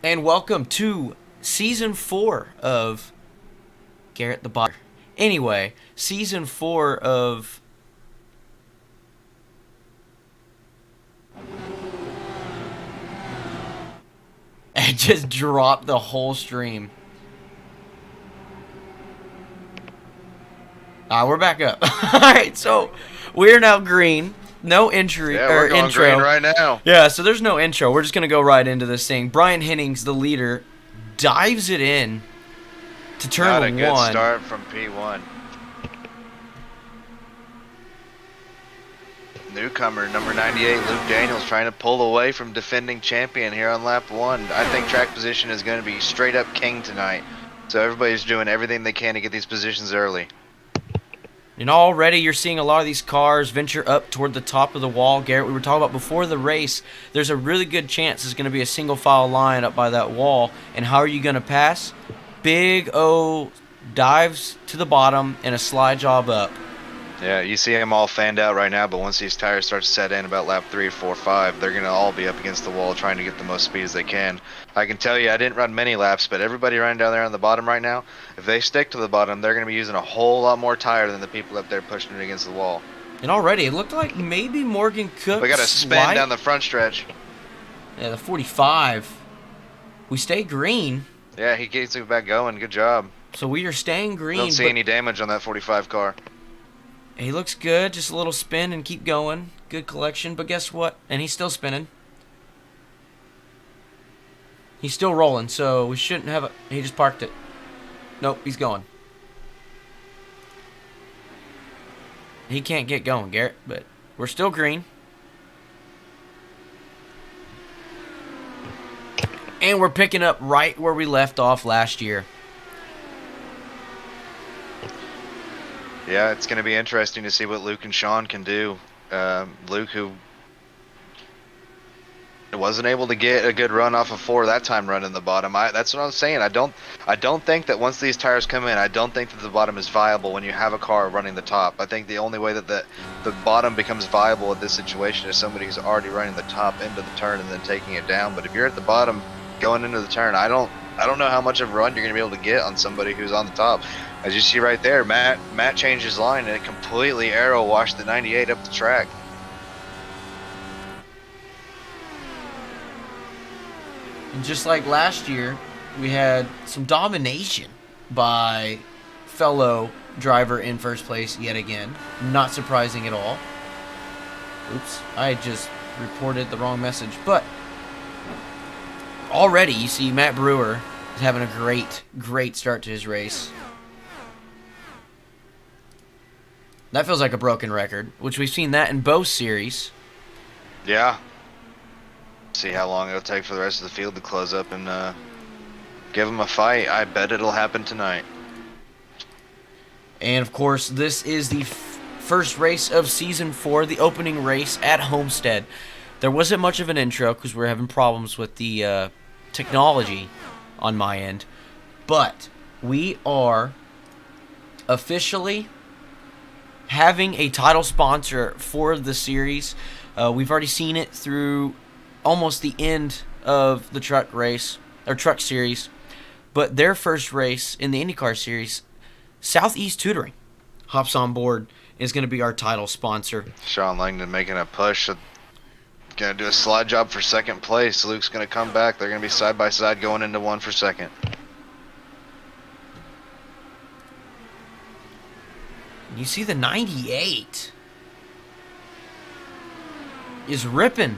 and welcome to Season 4 of Garrett the Bot. Anyway, Season 4 of... I just dropped the whole stream. We're back up. Alright, so we're now green. No entry we're going intro. green right now. Yeah, so there's no intro. We're just going to go right into this thing. Brian Hennings, the leader, dives it in to turn Not one. a good start from P1. Newcomer, number 98, Luke Daniels, trying to pull away from defending champion here on lap 1. I think track position is going to be straight up king tonight. So everybody's doing everything they can to get these positions early. And already you're seeing a lot of these cars venture up toward the top of the wall. Garrett, we were talking about before the race, there's a really good chance there's going to be a single file line up by that wall. And how are you going to pass? Big O dives to the bottom and a slide job up. Yeah, you see them all fanned out right now, but once these tires start to set in about lap 3, 4, 5, they're going to all be up against the wall trying to get the most speed as they can. I can tell you, I didn't run many laps, but everybody running down there on the bottom right now, if they stick to the bottom, they're going to be using a whole lot more tire than the people up there pushing it against the wall. And already, it looked like maybe Morgan Cook. We got a spin down the front stretch. Yeah, the 45. We stay green. Yeah, he gets it back going. Good job. So we are staying green. Don't see any damage on that 45 car. He looks good. Just a little spin and keep going. Good collection. But guess what? And he's still spinning. He's still rolling, so we shouldn't have a... He just parked it. Nope, he's going. He can't get going, Garrett, but we're still green. And we're picking up right where we left off last year. Yeah, it's going to be interesting to see what Luke and Sean can do. Luke, who wasn't able to get a good run off of 4 that time running the bottom. That's what I'm saying. I don't think that once these tires come in, I don't think that the bottom is viable when you have a car running the top. I think the only way that the bottom becomes viable in this situation is somebody who's already running the top into the turn and then taking it down. But if you're at the bottom going into the turn, I don't know how much of a run you're going to be able to get on somebody who's on the top. As you see right there, Matt changed his line and it completely arrow washed the 98 up the track. And just like last year, we had some domination by fellow driver in first place yet again. Not surprising at all. Oops, I just reported the wrong message. But already you see Matt Brewer is having a great start to his race. That feels like a broken record, which we've seen that in both series. Yeah. See how long it'll take for the rest of the field to close up and give them a fight. I bet it'll happen tonight. And of course, this is the first race of Season 4, the opening race at Homestead. There wasn't much of an intro because we're having problems with the technology on my end. But we are officially having a title sponsor for the series. We've already seen it through almost the end of the truck race, or truck series. But their first race in the IndyCar series, Southeast Tutoring, hops on board, is going to be our title sponsor. Sean Langdon making a push. Going to do a slide job for second place. Luke's going to come back. They're going to be side by side going into 1 for second. You see the 98 is ripping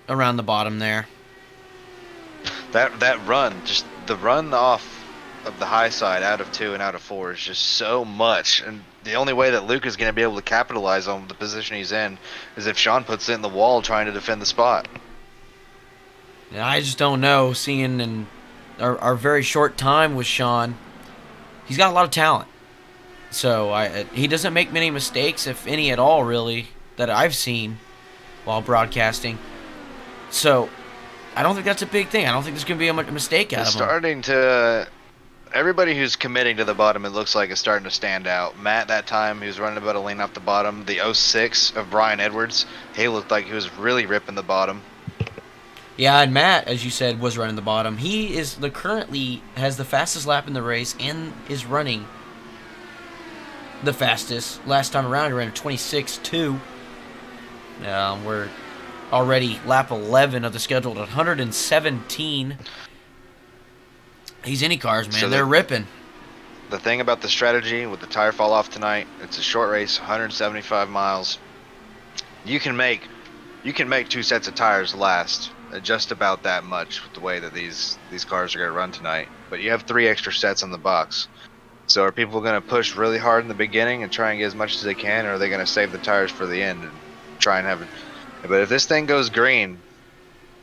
around the bottom there. That run, just the run off of the high side out of 2 and out of 4 is just so much. And the only way that Luke is going to be able to capitalize on the position he's in is if Sean puts it in the wall trying to defend the spot. And I just don't know, seeing in our very short time with Sean, he's got a lot of talent. So he doesn't make many mistakes, if any at all, really, that I've seen while broadcasting. So I don't think that's a big thing. I don't think there's going to be a mistake out of him. Starting to... Everybody who's committing to the bottom, it looks like, is starting to stand out. Matt, that time, he was running about a lane off the bottom. The 06 of Brian Edwards, he looked like he was really ripping the bottom. Yeah, and Matt, as you said, was running the bottom. He is currently has the fastest lap in the race and is running the fastest. Last time around, he ran a 26.2. We're already lap 11 of the scheduled 117. These IndyCars, man, So they're ripping. The thing about the strategy with the tire fall off tonight, it's a short race, 175 miles. You can make 2 sets of tires last just about that much with the way that these cars are going to run tonight. But you have 3 extra sets on the box. So are people going to push really hard in the beginning and try and get as much as they can, or are they going to save the tires for the end and try and have it? But if this thing goes green,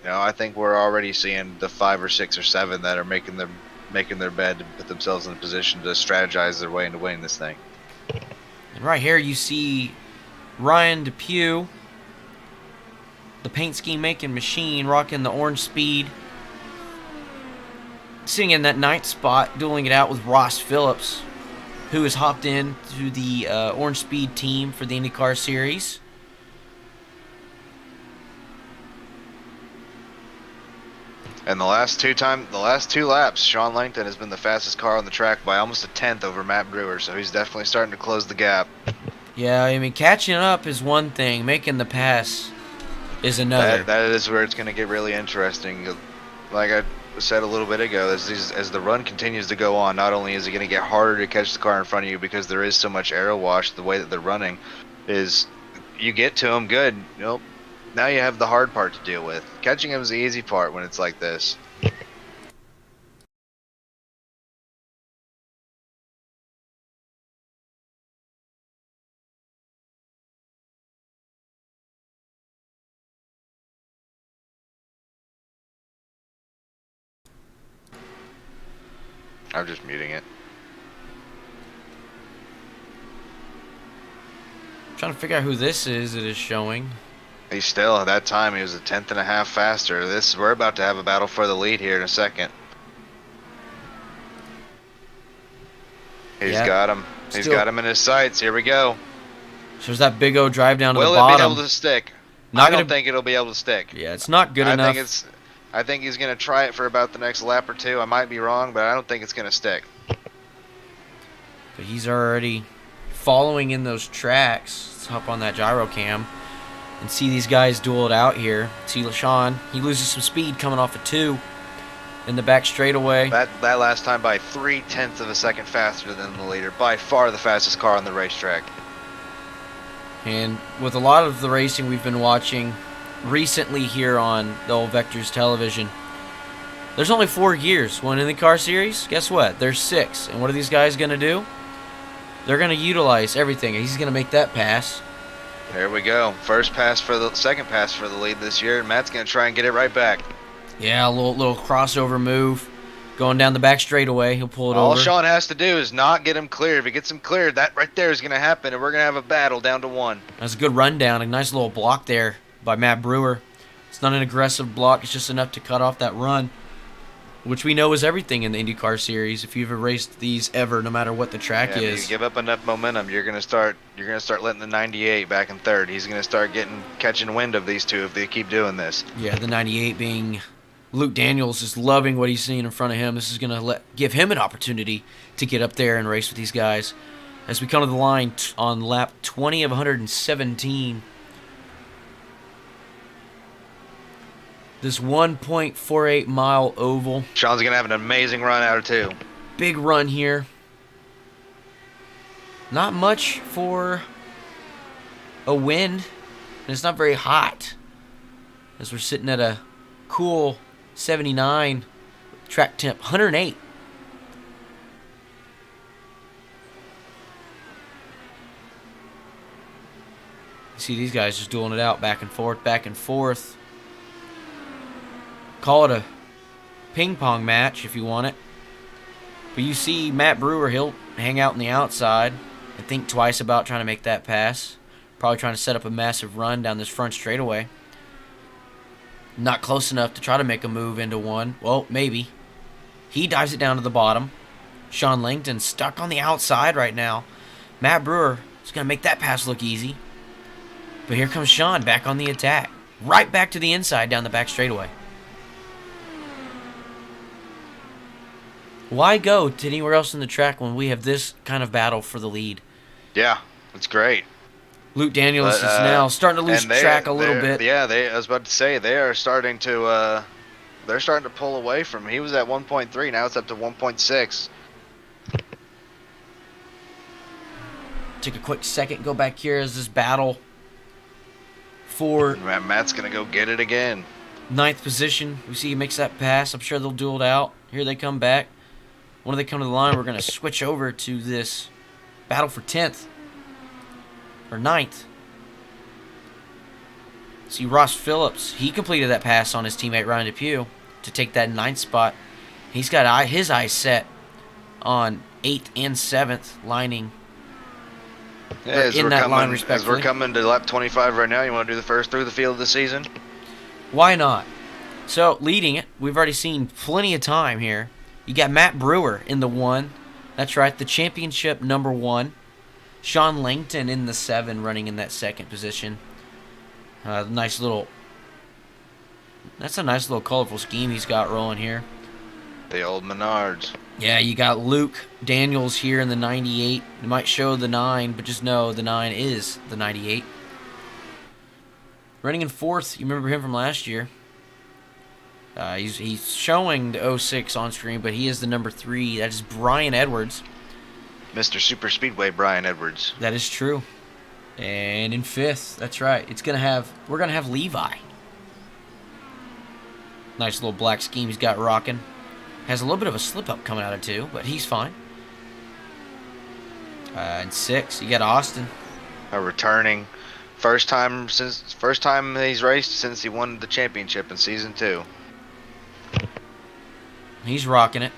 I think we're already seeing the 5 or 6 or 7 that are making their bed to put themselves in a position to strategize their way into winning this thing. And right here you see Ryan Depew, the paint scheme making machine, rocking the orange speed, sitting in that 9th spot, dueling it out with Ross Phillips, who has hopped in to the orange speed team for the IndyCar series. And the last two laps, Sean Langton has been the fastest car on the track by almost a 1/10 over Matt Brewer, so he's definitely starting to close the gap. Yeah, I mean, catching up is one thing, making the pass is another. That is where it's going to get really interesting. Like I said a little bit ago, as the run continues to go on, not only is it going to get harder to catch the car in front of you because there is so much aero wash, the way that they're running is you get to them good. Now you have the hard part to deal with. Catching him is the easy part when it's like this. I'm just muting it. I'm trying to figure out who this is that is showing. He's still, at that time, he was a 1/10.5 faster. We're about to have a battle for the lead here in a second. He's got him. He's got him in his sights. Here we go. So there's that big O drive down to the Will bottom. it be able to stick? I don't think it'll be able to stick. Yeah, it's not good enough. I think he's going to try it for about the next lap or 2. I might be wrong, but I don't think it's going to stick. But he's already following in those tracks. Let's hop on that gyro cam and see these guys duel it out here. See LaShawn, he loses some speed coming off of 2 in the back straightaway. That last time by 0.3 of a second faster than the leader. By far the fastest car on the racetrack. And with a lot of the racing we've been watching recently here on the old Vectors television, there's only 4 gears. One in the car series, guess what? There's 6. And what are these guys going to do? They're going to utilize everything. He's going to make that pass. There we go. Second pass for the lead this year, and Matt's going to try and get it right back. Yeah, a little crossover move. Going down the back straightaway, he'll pull it over. All Sean has to do is not get him cleared. If he gets him cleared, that right there is going to happen, and we're going to have a battle down to 1. That's a good rundown. A nice little block there by Matt Brewer. It's not an aggressive block. It's just enough to cut off that run, which we know is everything in the IndyCar series. If you've ever raced these ever, no matter what the track is. If you give up enough momentum, you're going to start letting the 98 back in third. He's going to start catching wind of these two if they keep doing this. Yeah, the 98 being Luke Daniels is loving what he's seeing in front of him. This is going to give him an opportunity to get up there and race with these guys. As we come to the line on lap 20 of 117. This 1.48 mile oval. Sean's going to have an amazing run out of 2. Big run here. Not much for a wind. And it's not very hot. As we're sitting at a cool 79. Track temp 108. You see these guys just dueling it out back and forth, back and forth. Call it a ping pong match if you want it. But you see Matt Brewer, he'll hang out on the outside and think twice about trying to make that pass. Probably trying to set up a massive run down this front straightaway. Not close enough to try to make a move into 1. Well, maybe. He dives it down to the bottom. Sean Langton stuck on the outside right now. Matt Brewer is going to make that pass look easy. But here comes Sean back on the attack. Right back to the inside down the back straightaway. Why go to anywhere else in the track when we have this kind of battle for the lead? Yeah, it's great. Luke Daniels But is now starting to lose and track a little bit. Yeah, I was about to say they are starting to. They're starting to pull away from. He was at 1.3. Now it's up to 1.6. Take a quick second, go back here as this battle for Matt's gonna go get it again. 9th position. We see he makes that pass. I'm sure they'll duel it out. Here they come back. When they come to the line, we're going to switch over to this battle for 10th. Or 9th. See Ross Phillips. He completed that pass on his teammate Ryan DePew to take that 9th spot. He's got his eyes set on 8th and 7th lining. Yeah, as in we're that coming, line, as respectively. we're coming to lap 25 right now, you want to do the first through the field of the season? Why not? So, leading it, we've already seen plenty of time here. You got Matt Brewer in the 1. That's right, the championship number 1. Sean Langton in the 7, running in that 2nd position. That's a nice little colorful scheme he's got rolling here. The old Menards. Yeah, you got Luke Daniels here in the 98. It might show the 9, but just know the 9 is the 98. Running in 4th, you remember him from last year. He's showing the 06 on screen, but he is the number 3. That is Brian Edwards. Mr. Super Speedway Brian Edwards. That is true. And in 5th, that's right. We're gonna have Levi. Nice little black scheme he's got rocking. Has a little bit of a slip up coming out of 2, but he's fine. In 6, you got Austin. A returning first time he's raced since he won the championship in season 2. He's rocking it.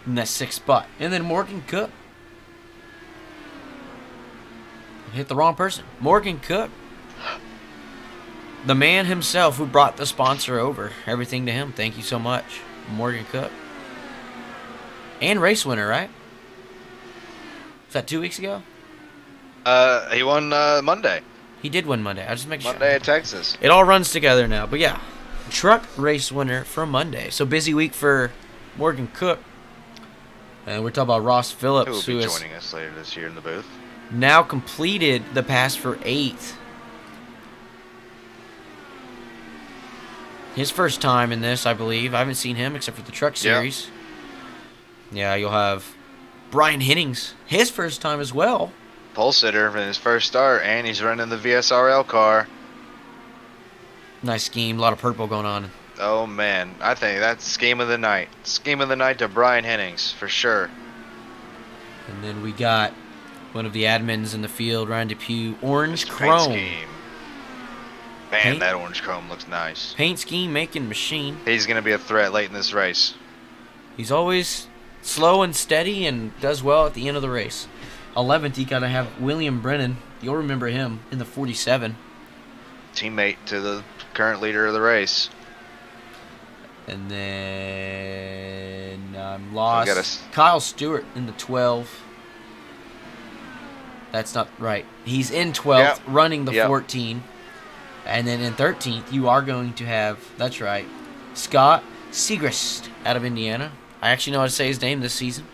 In that 6th spot. And then Morgan Cook. Hit the wrong person. Morgan Cook. The man himself who brought the sponsor over. Everything to him. Thank you so much, Morgan Cook. And race winner, right? Was that 2 weeks ago? He won Monday. He did win Monday. I just make sure. Monday at Texas. It all runs together now. But yeah, truck race winner from Monday. So busy week for Morgan Cook. And we're talking about Ross Phillips, Who will who be has joining us later this year in the booth. now completed the pass for 8th. His first time in this, I believe. I haven't seen him except for the truck series. Yeah, you'll have Brian Hennings. His first time as well. Pole sitter in his first start, and he's running the VSRL car. Nice scheme. A lot of purple going on. Oh man, I think that's scheme of the night. Scheme of the night to Brian Hennings for sure. And then we got one of the admins in the field, Ryan DePew. Orange Paint Chrome. scheme. Man, Paint- that orange chrome looks nice. Paint scheme making machine. He's gonna be a threat late in this race. He's always slow and steady and does well at the end of the race. 11th, you got to have William Brennan. You'll remember him in the 47. Teammate to the current leader of the race. And then I'm lost. We got Kyle Stewart in the 12. That's not right. He's in 12th, Yep. running the Yep. 14. And then in 13th, you are going to have, that's right, Scott Segrist out of Indiana. I actually know how to say his name this season.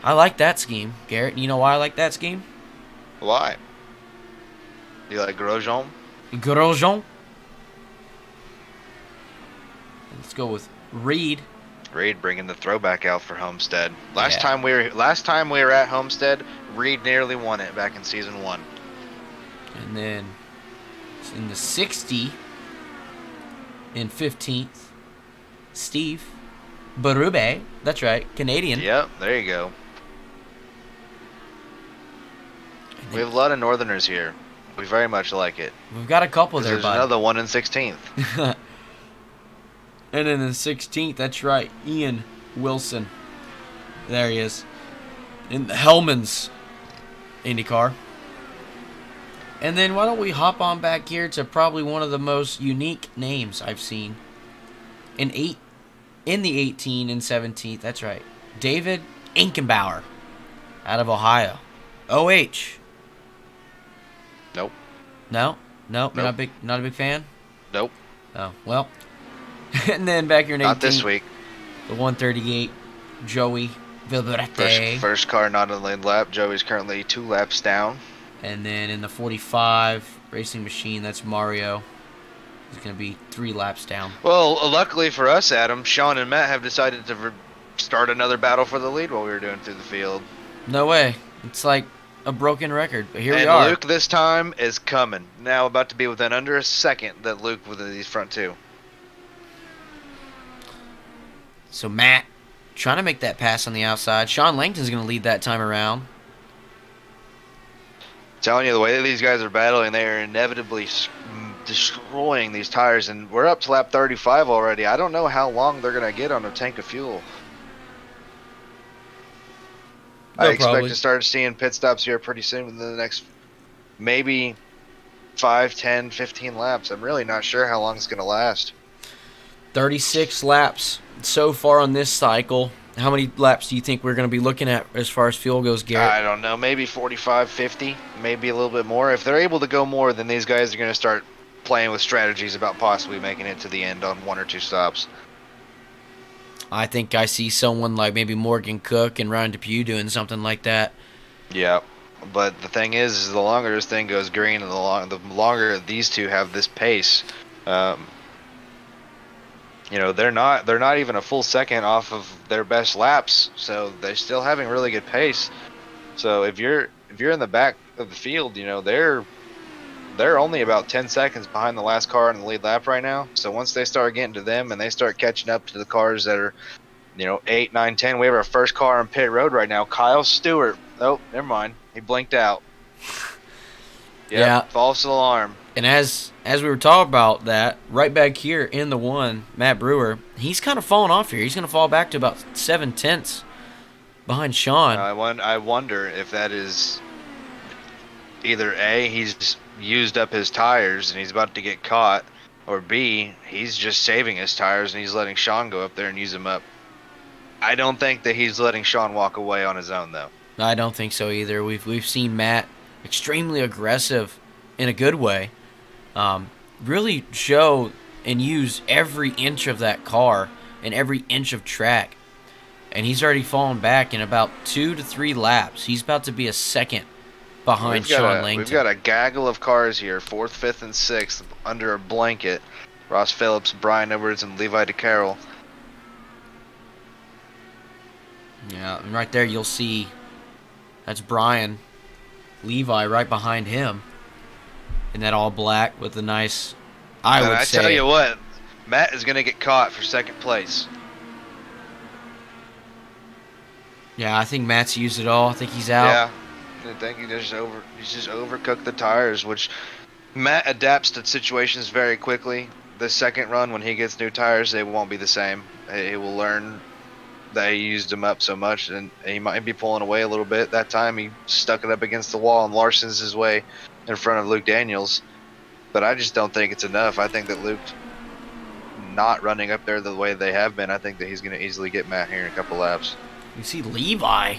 I like that scheme, Garrett. You know why I like that scheme? Why? You like Grosjean? Grosjean. Let's go with Reed. Reed bringing the throwback out for Homestead. Yeah. Last time we were at Homestead, Reed nearly won it back in season 1. And then in the 60, in 15th, Steve Berube. That's right, Canadian. Yep, there you go. We have a lot of Northerners here. We very much like it. We've got a couple there, There's bud. another one in 16th. And then in 16th, that's right, Ian Wilson. There he is. In the Hellman's IndyCar. And then why don't we hop on back here to probably one of the most unique names I've seen. In the 18 and 17th, that's right. David Inkenbauer out of Ohio. OH. Nope. No? Nope. Not a big fan? Nope. Oh, well. And then back here in 18th. Not this week. The 138, Joey Villarete. First car not on the lead lap. Joey's currently 2 laps down. And then in the 45 Racing Machine, that's Mario. He's going to be 3 laps down. Well, luckily for us, Adam, Sean and Matt have decided to start another battle for the lead while we were doing through the field. No way. It's like a broken record, but here we And are. Luke this time is coming. Now about to be within under a second that Luke with these front 2. So Matt trying to make that pass on the outside. Sean Langton's going to lead that time around. Telling you, the way that these guys are battling, they are inevitably destroying these tires, and we're up to lap 35 already. I don't know how long they're going to get on a tank of fuel. I expect to start seeing pit stops here pretty soon within the next maybe 5, 10, 15 laps. I'm really not sure how long it's going to last. 36 laps so far on this cycle. How many laps do you think we're going to be looking at as far as fuel goes, Garrett? I don't know. Maybe 45, 50, maybe a little bit more. If they're able to go more, then these guys are going to start playing with strategies about possibly making it to the end on 1 or 2 stops. I think I see someone like maybe Morgan Cook and Ryan Depew doing something like that. Yeah, but the thing is the longer this thing goes green and the longer these two have this pace, you know, they're not even a full second off of their best laps, so they're still having really good pace. So if you're in the back of the field, you know, they're only about 10 seconds behind the last car in the lead lap right now. So once they start getting to them and they start catching up to the cars that are, you know, 8, 9, 10, we have our first car on pit road right now. Kyle Stewart. Oh, never mind. He blinked out. Yep, yeah. False alarm. And as we were talking about that, right back here in the 1, Matt Brewer, he's kind of falling off here. He's going to fall back to about 7/10 behind Sean. I wonder if that is either A, he's used up his tires and he's about to get caught, or B, he's just saving his tires and he's letting Sean go up there and use them up. I don't think that he's letting Sean walk away on his own, though. I don't think so either. We've seen Matt extremely aggressive in a good way. Really show and use every inch of that car and every inch of track. And he's already fallen back in about 2 to 3 laps. He's about to be a second behind Sean Langton. We've got a gaggle of cars here, 4th, 5th, and 6th, under a blanket. Ross Phillips, Brian Edwards, and Levi DeCarroll. Yeah, and right there you'll see that's Brian. Levi right behind him in that all black with the nice, I tell you what, Matt is going to get caught for 2nd place. Yeah, I think Matt's used it all. I think he's out. Yeah, I think he's just overcooked the tires, which Matt adapts to situations very quickly. The second run, when he gets new tires, they won't be the same. He will learn that he used them up so much, and he might be pulling away a little bit. That time he stuck it up against the wall, and Larson's his way in front of Luke Daniels. But I just don't think it's enough. I think that Luke not running up there the way they have been, I think that he's going to easily get Matt here in a couple laps. You see Levi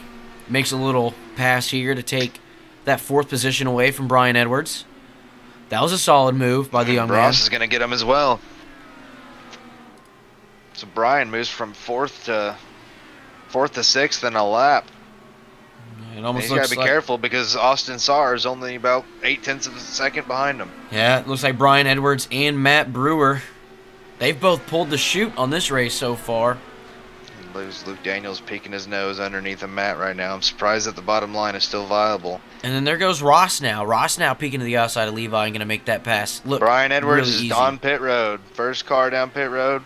makes a little pass here to take that 4th position away from Brian Edwards. That was a solid move by the young man. Ross is going to get him as well. So Brian moves from 4th to 6th in a lap. It almost he's looks got to be like, careful because Austin Saar is only about 0.8 of a second behind him. Yeah, it looks like Brian Edwards and Matt Brewer, they've both pulled the chute on this race so far. Luke Daniels peeking his nose underneath of Matt right now. I'm surprised that the bottom line is still viable. And then there goes Ross now. Ross now peeking to the outside of Levi and going to make that pass. Look, Brian Edwards really is easy. on pit road. First car down pit road.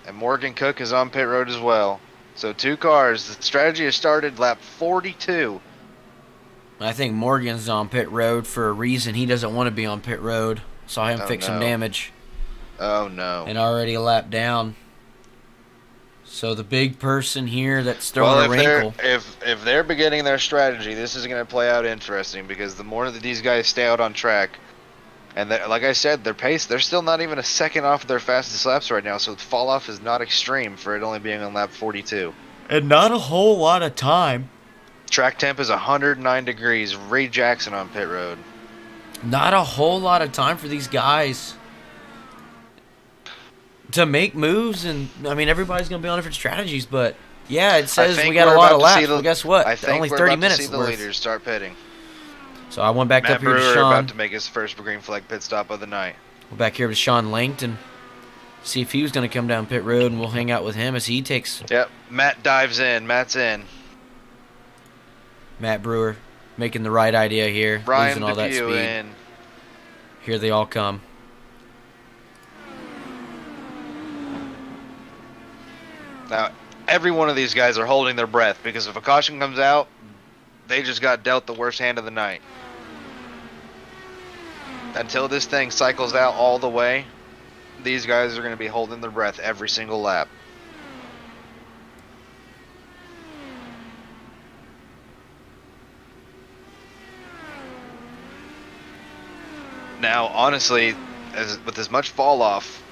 And Morgan Cook is on pit road as well. So 2 cars. The strategy has started lap 42. I think Morgan's on pit road for a reason. He doesn't want to be on pit road. Saw him fix some damage. Oh, no. And already a lap down. So the big person here that's throwing a wrinkle. If they're beginning their strategy, this is going to play out interesting because the more that these guys stay out on track, and like I said, their pace, they're still not even a second off of their fastest laps right now, so the fall off is not extreme for it only being on lap 42. And not a whole lot of time. Track temp is 109 degrees. Ray Jackson on pit road. Not a whole lot of time for these guys. to make moves, and I mean everybody's gonna be on different strategies, but yeah, it says we think got a we're lot about of to laps. see the- Well, guess what? I think Only we're 30 about to minutes see the worth. leaders start pitting. So I went back Matt up here to Brewer Sean. about to make his first green flag pit stop of the night. We're back here to Sean Langton. See if he was gonna come down pit road, and we'll hang out with him as he takes Yep, Matt dives in. Matt's in. Matt Brewer, making the right idea here, Ryan losing all that Depew speed. in. Here they all come. Now, every one of these guys are holding their breath because if a caution comes out, they just got dealt the worst hand of the night. Until this thing cycles out all the way, these guys are going to be holding their breath every single lap. Now, honestly, with as much fall off,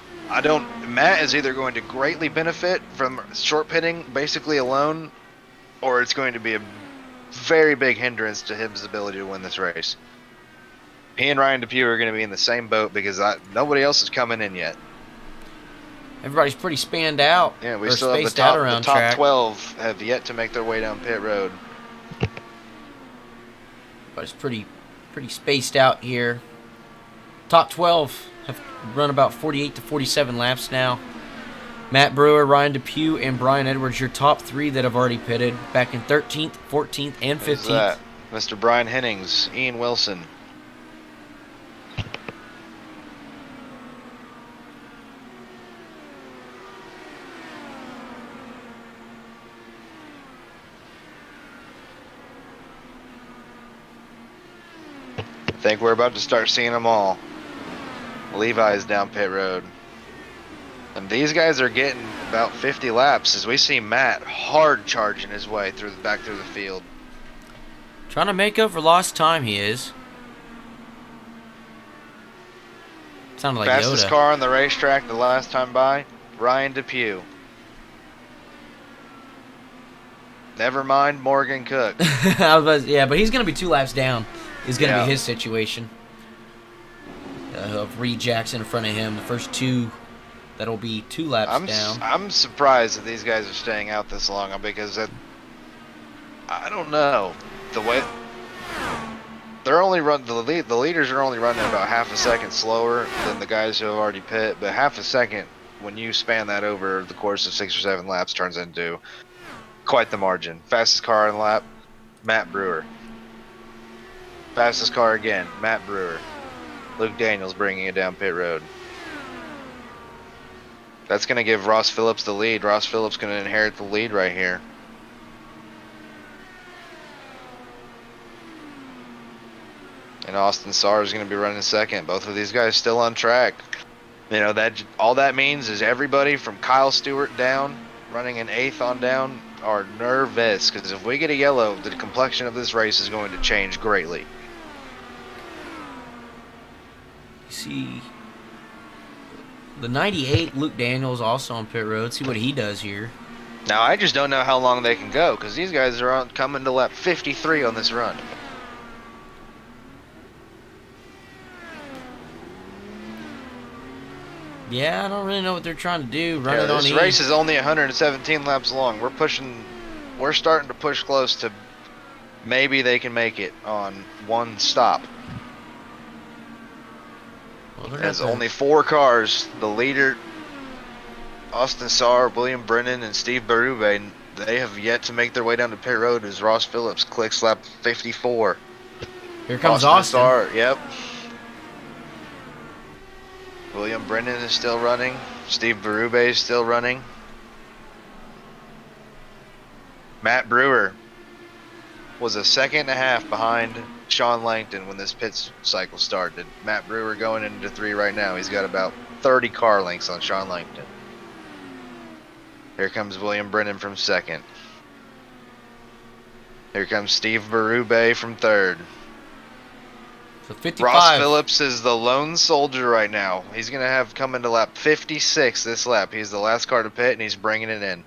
Matt is either going to greatly benefit from short pitting basically alone, or it's going to be a very big hindrance to his ability to win this race. He and Ryan Depew are going to be in the same boat because nobody else is coming in yet. Everybody's pretty spanned out. Yeah, we or still have spaced out around the top track. 12 have yet to make their way down pit road. But it's pretty spaced out here. Top 12 have run about 48 to 47 laps now. Matt Brewer, Ryan Depew, and Brian Edwards, your top three that have already pitted back in 13th, 14th, and 15th. Who's that? Mr. Brian Hennings, Ian Wilson. I think we're about to start seeing them all. Levi's down pit road. And these guys are getting about 50 laps as we see Matt hard charging his way back through the field. Trying to make up for lost time, he is. Sounded like Fastest Yoda. car on the racetrack the last time by, Ryan Depew. Never mind Morgan Cook. Yeah, but he's going to be 2 laps down. Is going to Yeah. be his situation. Of Reed Jackson in front of him. The first 2, that'll be 2 laps down. I'm surprised that these guys are staying out this long because I don't know the way they're only the leaders are only running about half a second slower than the guys who have already pit, but half a second when you span that over the course of 6 or 7 laps turns into quite the margin. Fastest car on the lap, Matt Brewer. Fastest car again, Matt Brewer. Luke Daniels bringing it down pit road. That's going to give Ross Phillips the lead. Ross Phillips going to inherit the lead right here. And Austin Sarr is going to be running second. Both of these guys still on track. You know, all that means is everybody from Kyle Stewart down, running an 8th on down, are nervous. Because if we get a yellow, the complexion of this race is going to change greatly. See the 98 Luke Daniels also on pit road. See what he does here. Now I just don't know how long they can go because these guys are coming to lap 53 on this run. Yeah, I don't really know what they're trying to do. This race is only 117 laps long. We're starting to push close to maybe they can make it on one stop. There's only 4 cars. The leader, Austin Sarr, William Brennan, and Steve Berube, they have yet to make their way down to pit road as Ross Phillips clicks lap 54. Here comes Austin. Sarr, yep. William Brennan is still running. Steve Berube is still running. Matt Brewer was a 1.5 behind Sean Langton when this pit cycle started. Matt Brewer going into 3 right now. He's got about 30 car lengths on Sean Langton. Here comes William Brennan from 2nd. Here comes Steve Berube from 3rd. So 55. Ross Phillips is the lone soldier right now. He's going to have come into lap 56 this lap. He's the last car to pit, and he's bringing it in.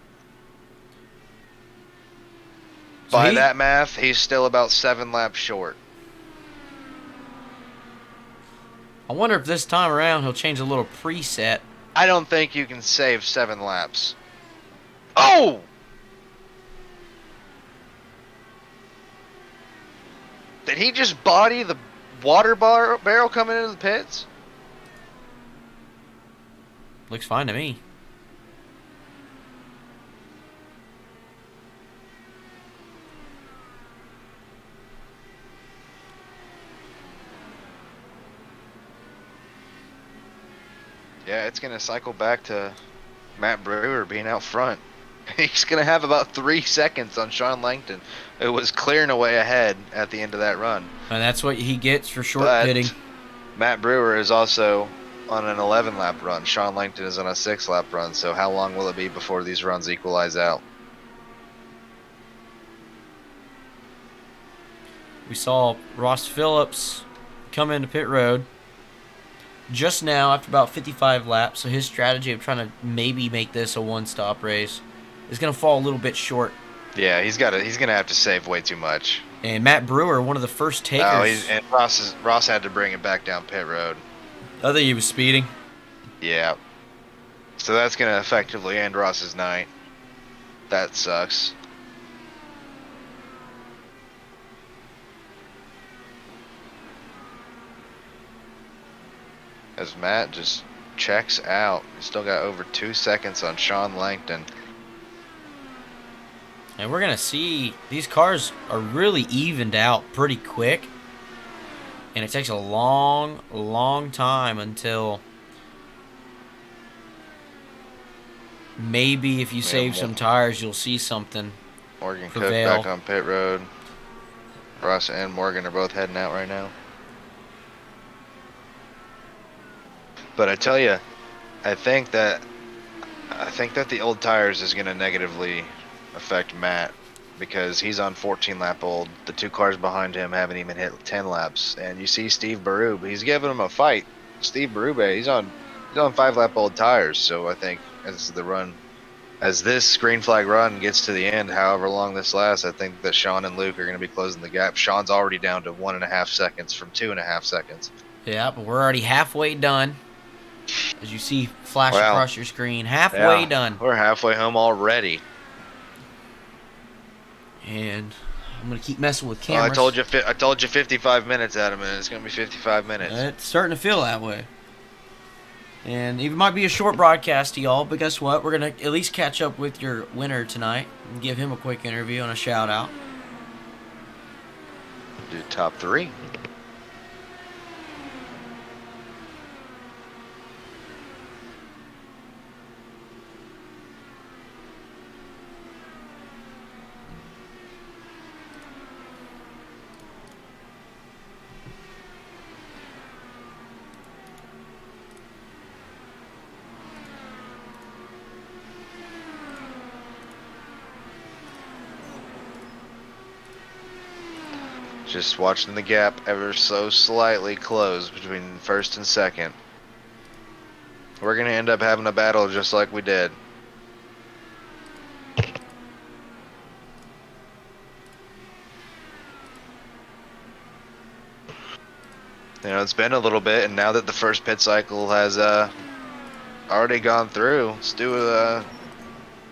By that math, he's still about 7 laps short. I wonder if this time around he'll change a little preset. I don't think you can save 7 laps. Oh! Did he just body the water barrel coming into the pits? Looks fine to me. Yeah, it's going to cycle back to Matt Brewer being out front. He's going to have about 3 seconds on Sean Langton, who was clearing away ahead at the end of that run. And that's what he gets for short But pitting. Matt Brewer is also on an 11-lap run. Sean Langton is on a 6-lap run. So how long will it be before these runs equalize out? We saw Ross Phillips come into pit road just now after about 55 laps. So his strategy of trying to maybe make this a one-stop race is going to fall a little bit short. Yeah, he's going to have to save way too much. And Matt Brewer, one of the first takers. Oh, and Ross had to bring it back down pit road. I think he was speeding. Yeah. So that's going to effectively end Ross's night. That sucks. As Matt just checks out. He's still got over 2 seconds on Sean Langton. And we're going to see these cars are really evened out pretty quick. And it takes a long, long time until maybe if you save some tires, you'll see something. Morgan Cook prevail. back on pit road. Ross and Morgan are both heading out right now. But I tell you, I think that the old tires is going to negatively affect Matt because he's on 14 lap old. The 2 cars behind him haven't even hit 10 laps, and you see Steve Berube, he's giving him a fight. Steve Berube, he's on 5 lap old tires. So I think as this green flag run gets to the end, however long this lasts, I think that Sean and Luke are going to be closing the gap. Sean's already down to 1.5 seconds from 2.5 seconds. Yeah, but we're already halfway done. As you see flash across your screen, halfway done. We're halfway home already. And I'm gonna keep messing with cameras. I told you 55 minutes, Adam, and it's gonna be 55 minutes. It's starting to feel that way. And it might be a short broadcast to y'all, but guess what? We're gonna at least catch up with your winner tonight and give him a quick interview and a shout out. Do top 3. Just watching the gap ever so slightly close between first and second. We're going to end up having a battle just like we did. You know, it's been a little bit, and now that the first pit cycle has already gone through, let's do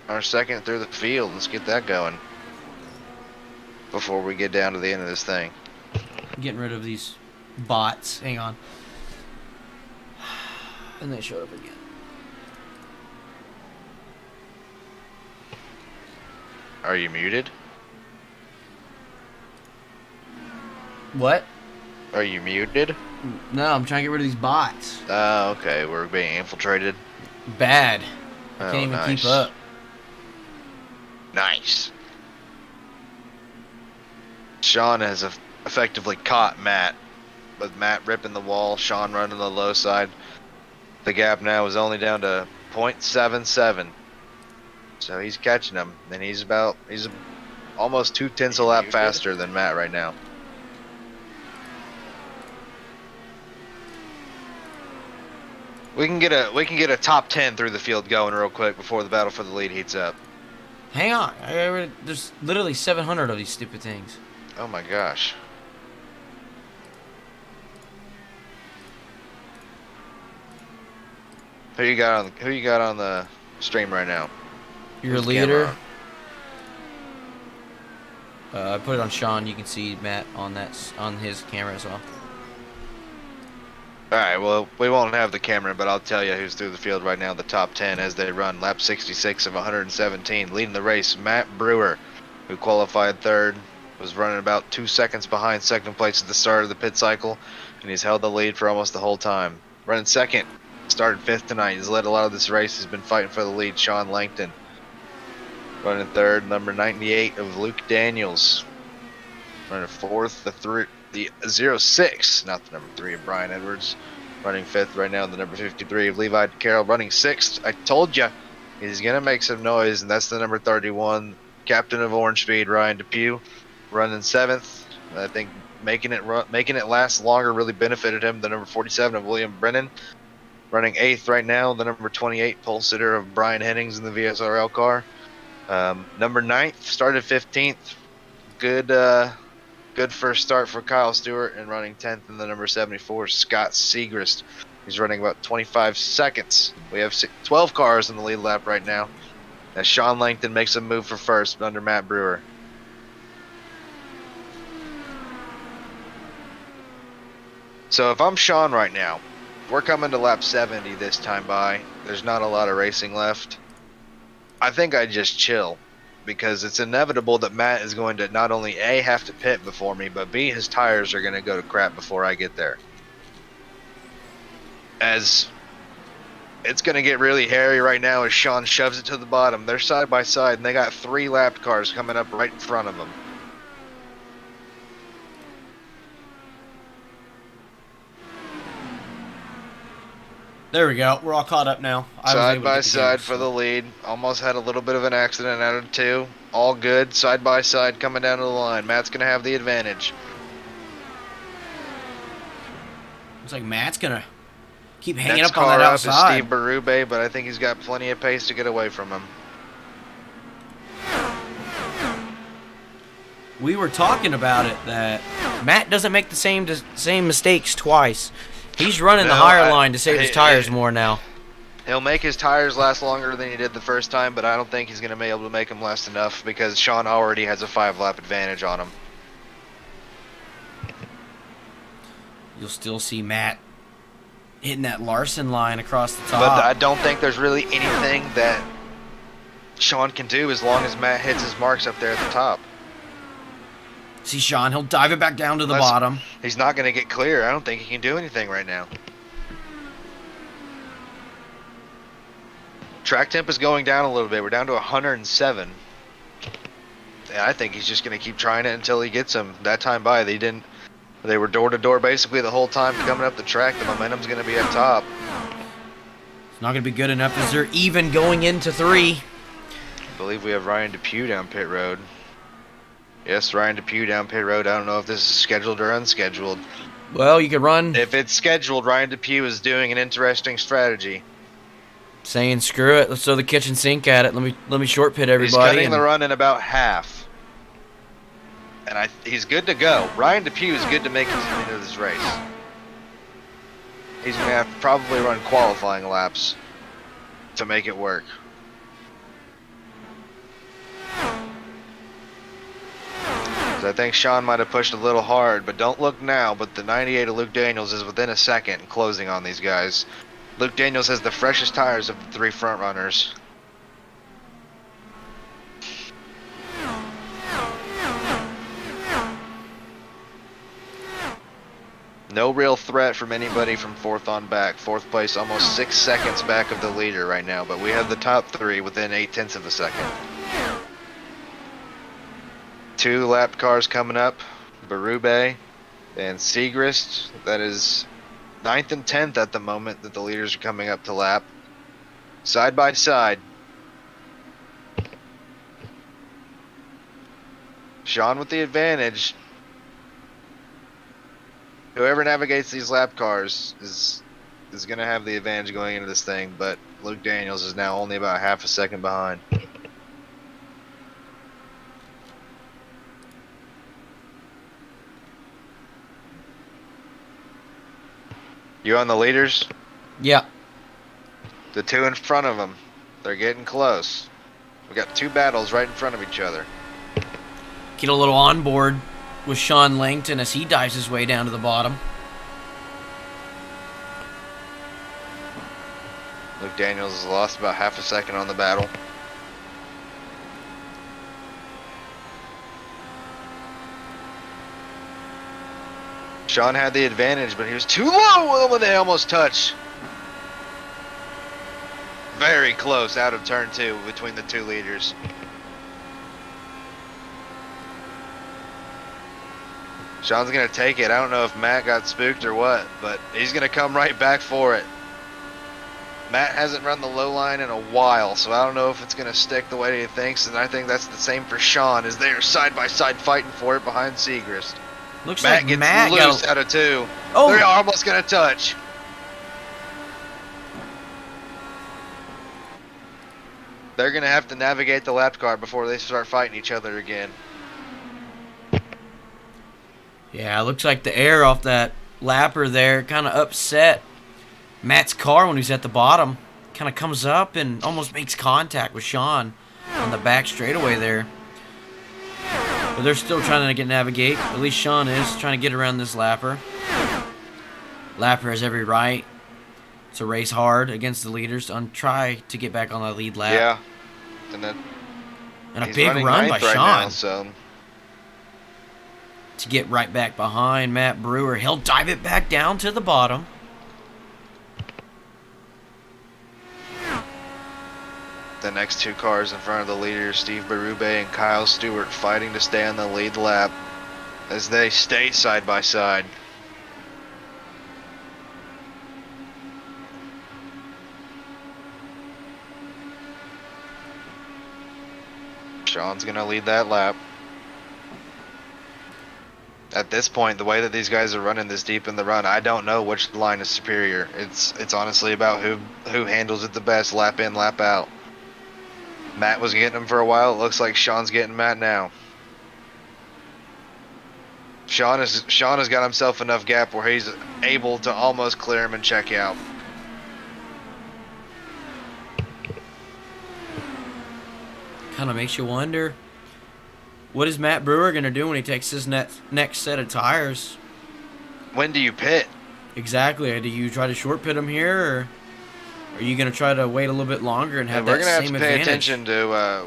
our second through the field. Let's get that going before we get down to the end of this thing. I'm getting rid of these bots. Hang on. And they showed up again. Are you muted? What? Are you muted? No, I'm trying to get rid of these bots. Oh, okay. We're being infiltrated. Bad. I Oh, can't even nice. keep up. Nice. Sean has effectively caught Matt, with Matt ripping the wall, Sean running the low side. The gap now is only down to 0.77. So he's catching him, and he's almost 2/10 a lap faster than Matt right now. We can get a top 10 through the field going real quick before the battle for the lead heats up. Hang on. There's literally 700 of these stupid things. Oh my gosh. Who you got on the stream right now? Your Who's the camera leader. I put it on Sean. You can see Matt on his camera as well. All right, well, we won't have the camera, but I'll tell you who's through the field right now, the top 10 as they run lap 66 of 117. Leading the race, Matt Brewer, who qualified third, was running about 2 seconds behind second place at the start of the pit cycle, and he's held the lead for almost the whole time. Running second, started fifth tonight. He's led a lot of this race. He's been fighting for the lead, Sean Langton. Running third, number 98 of Luke Daniels. Running fourth, the 06, not the number 3 of Brian Edwards. Running fifth right now, the number 53 of Levi Carroll. Running sixth, I told you, he's going to make some noise, and that's the number 31, captain of Orange Speed, Ryan Depew. Running seventh, I think making it last longer really benefited him, the number 47 of William Brennan. Running eighth right now, the number 28 pole sitter of Brian Hennings in the VSRL car. Number 9th, started 15th. Good first start for Kyle Stewart, and running 10th in the number 74, Scott Segrist. He's running about 25 seconds. We have 12 cars in the lead lap right now, as Sean Langton makes a move for first under Matt Brewer. So if I'm Sean right now, we're coming to lap 70 this time by. There's not a lot of racing left. I think I'd just chill, because it's inevitable that Matt is going to not only A, have to pit before me, but B, his tires are going to go to crap before I get there. As it's going to get really hairy right now as Sean shoves it to the bottom. They're side by side, and they got 3 lapped cars coming up right in front of them. There we go. We're all caught up now. Side by side for the lead. Almost had a little bit of an accident out of 2. All good. Side by side coming down to the line. Matt's going to have the advantage. Looks like Matt's going to keep hanging Next up on that car outside. up is Steve Berube, but I think he's got plenty of pace to get away from him. We were talking about it, that Matt doesn't make the same mistakes twice. He's running the higher line to save his tires more now. He'll make his tires last longer than he did the first time, but I don't think he's going to be able to make them last enough, because Sean already has a 5-lap advantage on him. You'll still see Matt hitting that Larson line across the top. But I don't think there's really anything that Sean can do as long as Matt hits his marks up there at the top. See Sean, he'll dive it back down to the bottom. He's not going to get clear. I don't think he can do anything right now. Track temp is going down a little bit. We're down to 107. And I think he's just going to keep trying it until he gets him. That time by, they were door to door basically the whole time coming up the track. The momentum's going to be at top. It's not going to be good enough as they're even going into 3. I believe we have Ryan Depew down pit road. Yes, Ryan Depew down pit road. I don't know if this is scheduled or unscheduled. Well, you could run. If it's scheduled, Ryan Depew is doing an interesting strategy. Saying screw it, let's throw the kitchen sink at it. Let me short pit everybody. He's cutting the run in about half, and he's good to go. Ryan Depew is good to make it into this race. He's gonna have to probably run qualifying laps to make it work. I think Sean might have pushed a little hard, but don't look now. But the 98 of Luke Daniels is within a second closing on these guys. Luke Daniels has the freshest tires of the 3 front runners. No real threat from anybody from 4th on back. 4th place almost 6 seconds back of the leader right now, but we have the top 3 within 0.8 of a second. 2 lapped cars coming up, Berube and Segrist. That is 9th and 10th at the moment that the leaders are coming up to lap. Side by side. Sean with the advantage. Whoever navigates these lap cars is going to have the advantage going into this thing, but Luke Daniels is now only about half a second behind. You on the leaders? Yeah. The two in front of them, they're getting close. We got two battles right in front of each other. Get a little on board with Sean Langton as he dives his way down to the bottom. Luke Daniels has lost about half a second on the battle. Sean had the advantage, but he was too low when they almost touch. Very close out of turn 2 between the two leaders. Sean's going to take it. I don't know if Matt got spooked or what, but he's going to come right back for it. Matt hasn't run the low line in a while, so I don't know if it's going to stick the way he thinks, and I think that's the same for Sean, as they are side-by-side fighting for it behind Segrist. Looks Matt like gets Matt loose got out of 2. Oh. They're almost going to touch. They're going to have to navigate the lap car before they start fighting each other again. Yeah, it looks like the air off that lapper there kind of upset Matt's car when he's at the bottom. Kind of comes up and almost makes contact with Sean on the back straightaway there. But they're still trying to navigate. At least Sean is trying to get around this lapper. Lapper has every right to race hard against the leaders and try to get back on the lead lap. Yeah. And then a big run by right Sean. Now, so. To get right back behind Matt Brewer. He'll dive it back down to the bottom. The next two cars in front of the leaders, Steve Berube and Kyle Stewart, fighting to stay on the lead lap as they stay side by side. Sean's going to lead that lap. At this point, the way that these guys are running this deep in the run, I don't know which line is superior. It's honestly about who handles it the best, lap in, lap out. Matt was getting him for a while. It looks like Sean's getting Matt now. Sean has got himself enough gap where he's able to almost clear him and check out. Kind of makes you wonder, what is Matt Brewer going to do when he takes his next set of tires? When do you pit? Exactly. Do you try to short pit him here, or are you going to try to wait a little bit longer and have that same advantage? We're going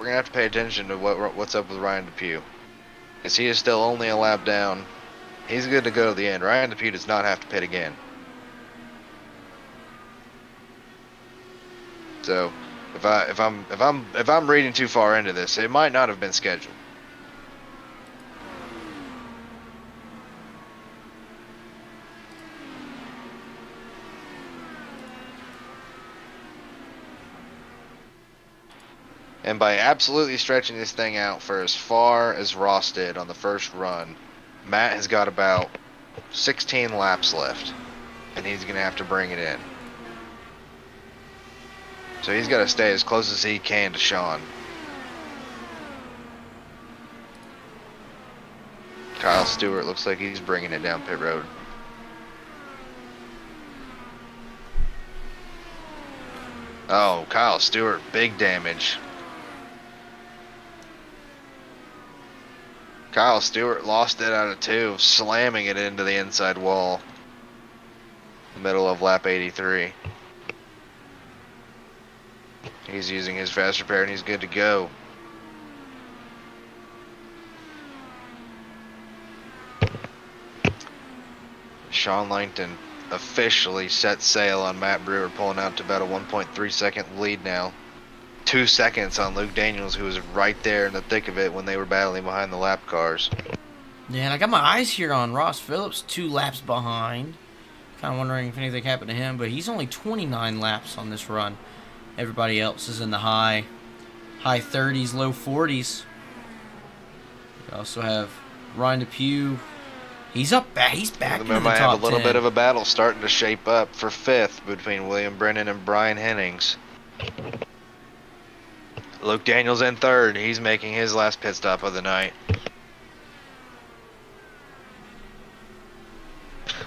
to have to pay attention to what's up with Ryan Depew. Because he is still only a lap down. He's good to go to the end. Ryan Depew does not have to pit again. So, if I'm reading too far into this, it might not have been scheduled. And by absolutely stretching this thing out for as far as Ross did on the first run, Matt has got about 16 laps left, and he's going to have to bring it in. So he's got to stay as close as he can to Sean. Kyle Stewart looks like he's bringing it down pit road. Oh, Kyle Stewart, big damage. Kyle Stewart lost it out of 2, slamming it into the inside wall. Middle of lap 83. He's using his fast repair and he's good to go. Sean Langton officially set sail on Matt Brewer, pulling out to about a 1.3 second lead now. 2 seconds on Luke Daniels, who was right there in the thick of it when they were battling behind the lap cars. Yeah, and I got my eyes here on Ross Phillips, 2 laps behind. Kind of wondering if anything happened to him, but he's only 29 laps on this run. Everybody else is in the high 30s, low 40s. We also have Ryan Depew. He's back into the top 10. Might have a little bit of a battle starting to shape up for 5th between William Brennan and Brian Hennings. Luke Daniels in 3rd. He's making his last pit stop of the night.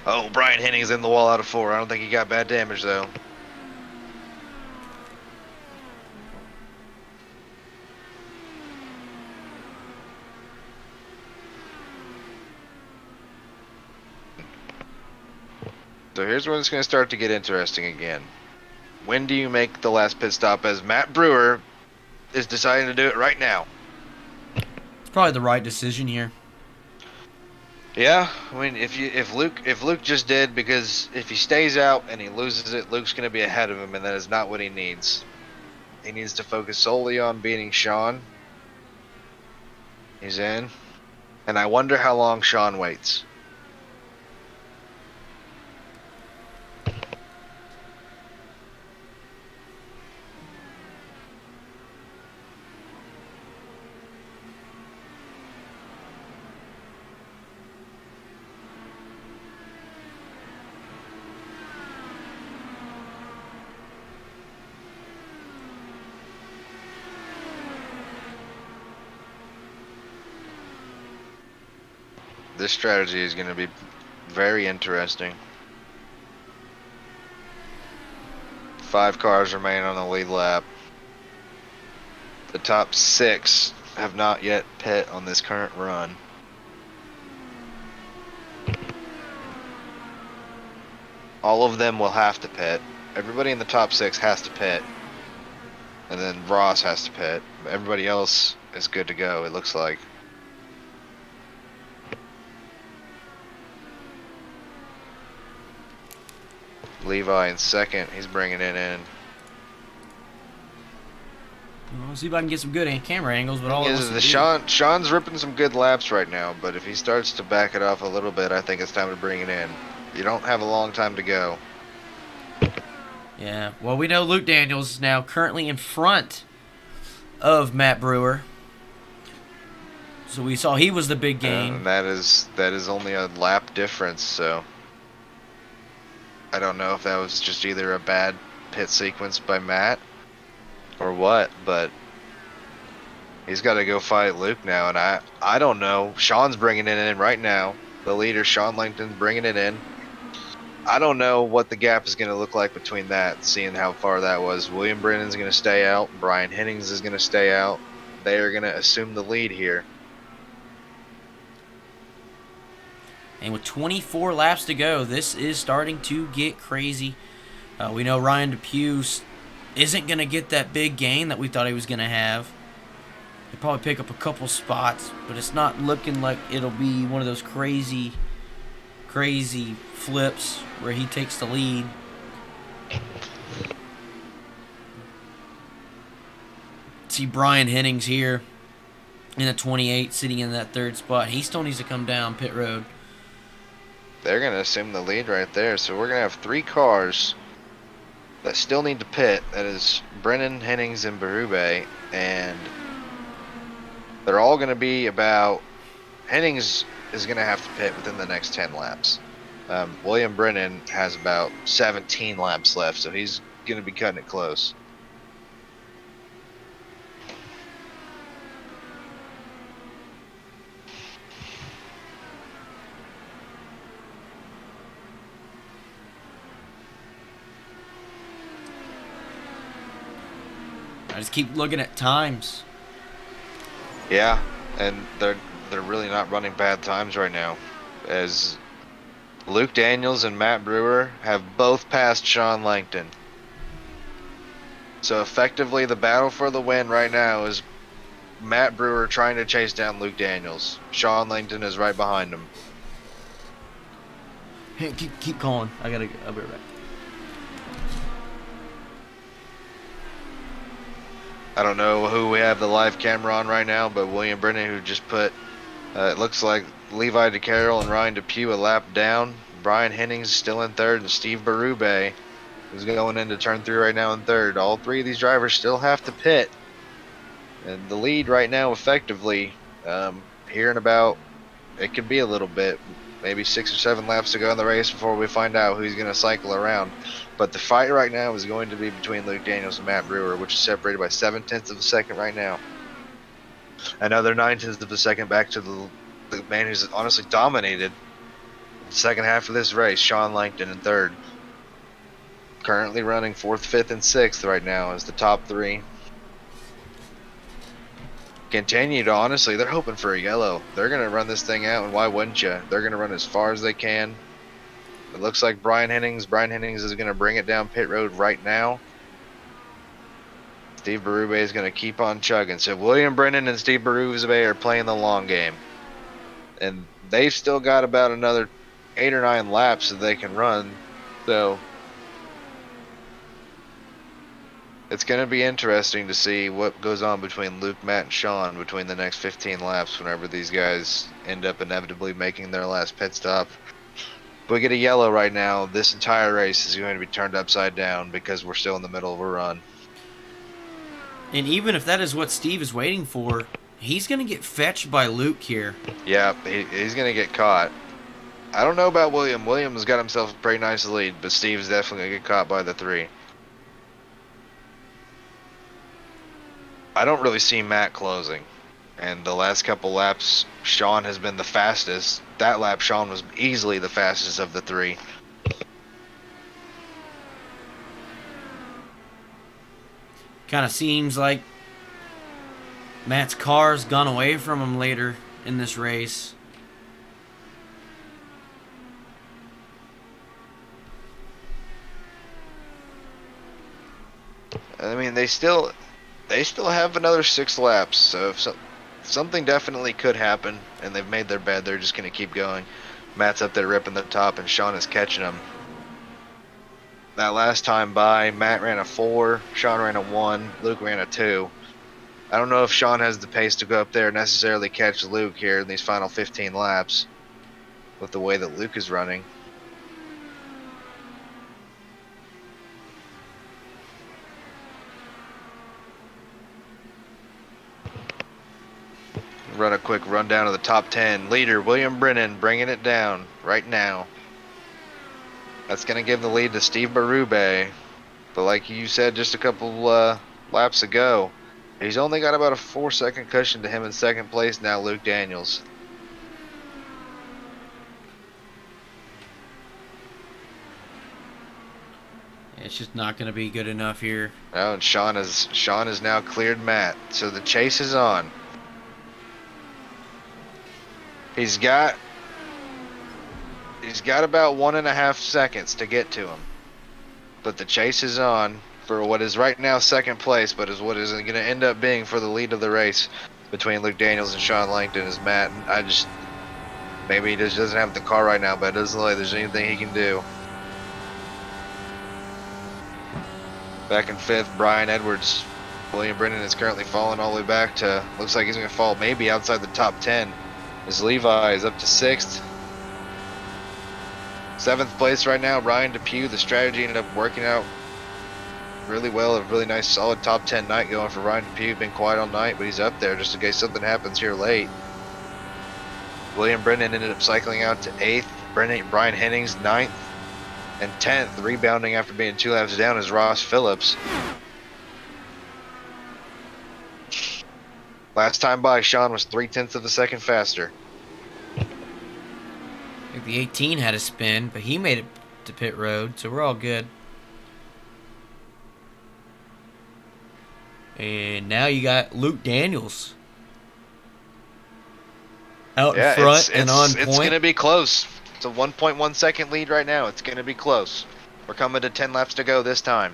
Oh, Brian Hennings in the wall out of 4. I don't think he got bad damage, though. So here's where it's going to start to get interesting again. When do you make the last pit stop? As Matt Brewer is deciding to do it right now. It's probably the right decision here. Yeah, I mean, if Luke just did, because if he stays out and he loses it, Luke's going to be ahead of him, and that is not what he needs. He needs to focus solely on beating Sean. He's in, and I wonder how long Sean waits. This strategy is going to be very interesting. 5 cars remain on the lead lap. The top 6 have not yet pit on this current run. All of them will have to pit. Everybody in the top 6 has to pit. And then Ross has to pit. Everybody else is good to go, it looks like. Levi in second, he's bringing it in. We'll see if I can get some good camera angles, but all it Is Sean's ripping some good laps right now, but if he starts to back it off a little bit, I think it's time to bring it in. You don't have a long time to go. Yeah, well, we know Luke Daniels is now currently in front of Matt Brewer. So we saw he was the big gain. And that is only a lap difference, so I don't know if that was just either a bad pit sequence by Matt or what, but he's got to go fight Luke now, and I don't know. Sean's bringing it in right now. The leader, Sean Langton's bringing it in. I don't know what the gap is going to look like between that, seeing how far that was. William Brennan's going to stay out. Brian Hennings is going to stay out. They are going to assume the lead here. And with 24 laps to go, this is starting to get crazy. We know Ryan DePuy isn't going to get that big gain that we thought he was going to have. He'll probably pick up a couple spots, but it's not looking like it'll be one of those crazy flips where he takes the lead. See Brian Hennings here in the 28, sitting in that 3rd spot. He still needs to come down pit road. They're going to assume the lead right there. So we're going to have 3 cars that still need to pit. That is Brennan, Hennings, and Berube. And they're all going to be about... Hennings is going to have to pit within the next 10 laps. William Brennan has about 17 laps left, so he's going to be cutting it close. I just keep looking at times. Yeah, and they're really not running bad times right now, as Luke Daniels and Matt Brewer have both passed Sean Langton. So effectively, the battle for the win right now is Matt Brewer trying to chase down Luke Daniels. Sean Langton is right behind him. Hey, keep calling. I'll be right back. I don't know who we have the live camera on right now, but William Brennan, who just put, it looks like Levi DeCarroll and Ryan DePuy a lap down. Brian Hennings still in 3rd, and Steve Berube is going into turn 3 right now in 3rd. All 3 of these drivers still have to pit. And the lead right now, effectively, here in about, it could be a little bit, maybe 6 or 7 laps to go in the race before we find out who's going to cycle around. But the fight right now is going to be between Luke Daniels and Matt Brewer, which is separated by 7/10 of a second right now. Another 9/10 of a second back to the man who's honestly dominated the second half of this race, Sean Langton in 3rd. Currently running 4th, 5th, and 6th right now as the top 3. Continue to, honestly, they're hoping for a yellow. They're going to run this thing out, and why wouldn't you? They're going to run as far as they can. It looks like Brian Hennings is going to bring it down pit road right now. Steve Berube is going to keep on chugging. So William Brennan and Steve Berube are playing the long game. And they've still got about another 8 or 9 laps that they can run. So it's going to be interesting to see what goes on between Luke, Matt, and Sean between the next 15 laps whenever these guys end up inevitably making their last pit stop. If we get a yellow right now, this entire race is going to be turned upside down because we're still in the middle of a run. And even if that is what Steve is waiting for, he's going to get fetched by Luke here. Yeah, he's going to get caught. I don't know about William. William's got himself a pretty nice lead, but Steve's definitely going to get caught by the 3. I don't really see Matt closing. And the last couple laps, Sean has been the fastest. That lap, Sean was easily the fastest of the 3. Kind of seems like Matt's car's gone away from him later in this race. I mean, they still have another 6 laps, so if something definitely could happen, and they've made their bed, they're just going to keep going. Matt's up there ripping the top, and Sean is catching him. That last time by, Matt ran a 4, Sean ran a 1, Luke ran a 2. I don't know if Sean has the pace to go up there and necessarily catch Luke here in these final 15 laps with the way that Luke is running. Run a quick rundown of the top 10. Leader, William Brennan, bringing it down right now. That's going to give the lead to Steve Berube. But like you said just a couple laps ago, he's only got about a 4-second cushion to him in second place now, Luke Daniels. It's just not going to be good enough here. Oh, and Sean has now cleared Matt. So the chase is on. He's got about 1.5 seconds to get to him. But the chase is on for what is right now second place, but is what is going to end up being for the lead of the race between Luke Daniels and Sean Langton is Matt. Maybe he just doesn't have the car right now, but it doesn't look like there's anything he can do. Back in 5th, Brian Edwards. William Brennan is currently falling all the way back to, looks like he's going to fall maybe outside the top 10. As Levi is up to 6th. 7th place right now, Ryan Depew. The strategy ended up working out really well. A really nice solid top 10 night going for Ryan Depew. Been quiet all night, but he's up there just in case something happens here late. William Brennan ended up cycling out to 8th. Brian Hennings 9th. And 10th, rebounding after being 2 laps down, is Ross Phillips. Last time by, Sean was 0.3 of a second faster. I think the 18 had a spin, but he made it to pit road, so we're all good. And now you got Luke Daniels out in front and on point. It's going to be close. It's a 1.1 second lead right now. It's going to be close. We're coming to 10 laps to go this time.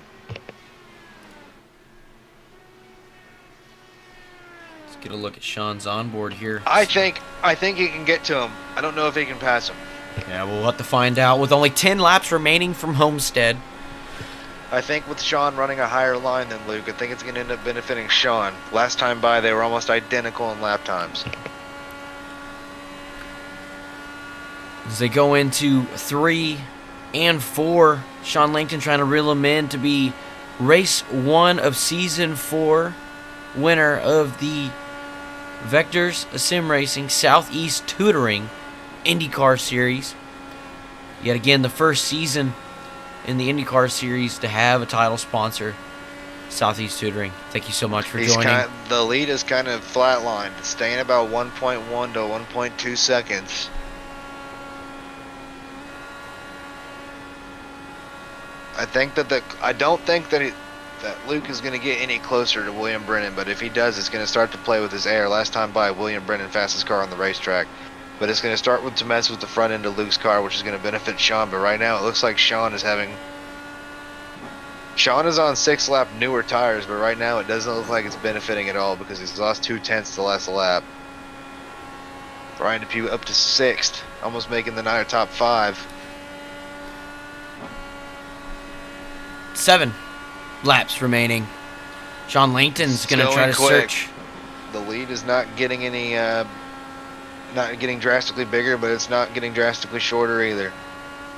Let's get a look at Sean's onboard here. I think he can get to him. I don't know if he can pass him. Yeah, we'll have to find out. With only 10 laps remaining from Homestead. I think with Sean running a higher line than Luke, I think it's going to end up benefiting Sean. Last time by, they were almost identical in lap times. As they go into 3 and 4, Sean Langton trying to reel him in to be race 1 of season 4, winner of the Vectors Sim Racing Southeast Tutoring IndyCar Series. Yet again, the first season in the IndyCar Series to have a title sponsor, Southeast Tutoring. Thank you so much for joining. The lead is kind of flatlined, staying about 1.1 to 1.2 seconds. I don't think that Luke is going to get any closer to William Brennan, but if he does, it's going to start to play with his air. Last time by, William Brennan fastest car on the racetrack. But it's going to start to mess with the front end of Luke's car, which is going to benefit Sean. But right now, it looks like Sean is on 6-lap newer tires, but right now it doesn't look like it's benefiting at all because he's lost 2/10 the last lap. Brian Depew up to 6th, almost making the Niner top 5. 7 laps remaining. Sean Langton's going to try to search. The lead is not getting not getting drastically bigger, but it's not getting drastically shorter either.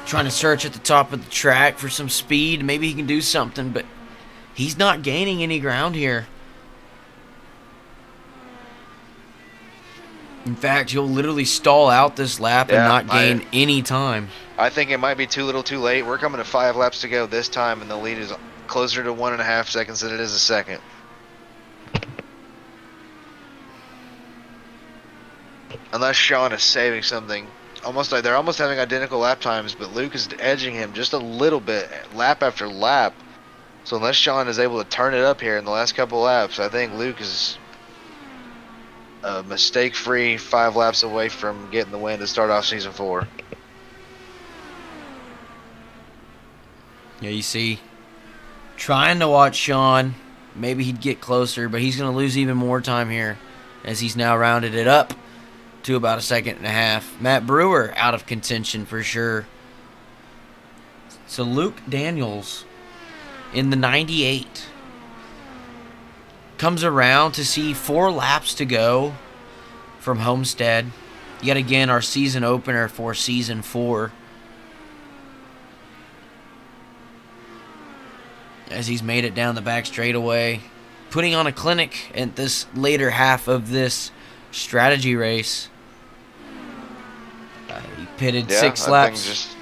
Trying to search at the top of the track for some speed. Maybe he can do something, but he's not gaining any ground here. In fact, he'll literally stall out this lap and not gain any time. I think it might be too little too late. We're coming to 5 laps to go this time, and the lead is closer to 1.5 seconds than it is a second. Unless Sean is saving something. They're almost having identical lap times, but Luke is edging him just a little bit, lap after lap. So unless Sean is able to turn it up here in the last couple laps, I think Luke is a mistake-free 5 laps away from getting the win to start off season 4. Yeah, you see, trying to watch Sean. Maybe he'd get closer, but he's going to lose even more time here as he's now rounded it up to about 1.5 seconds. Matt Brewer out of contention for sure. So Luke Daniels in the 98 comes around to see 4 laps to go from Homestead. Yet again, our season opener for season 4. As he's made it down the back straightaway, putting on a clinic at this later half of this strategy race. He pitted 6 laps. I think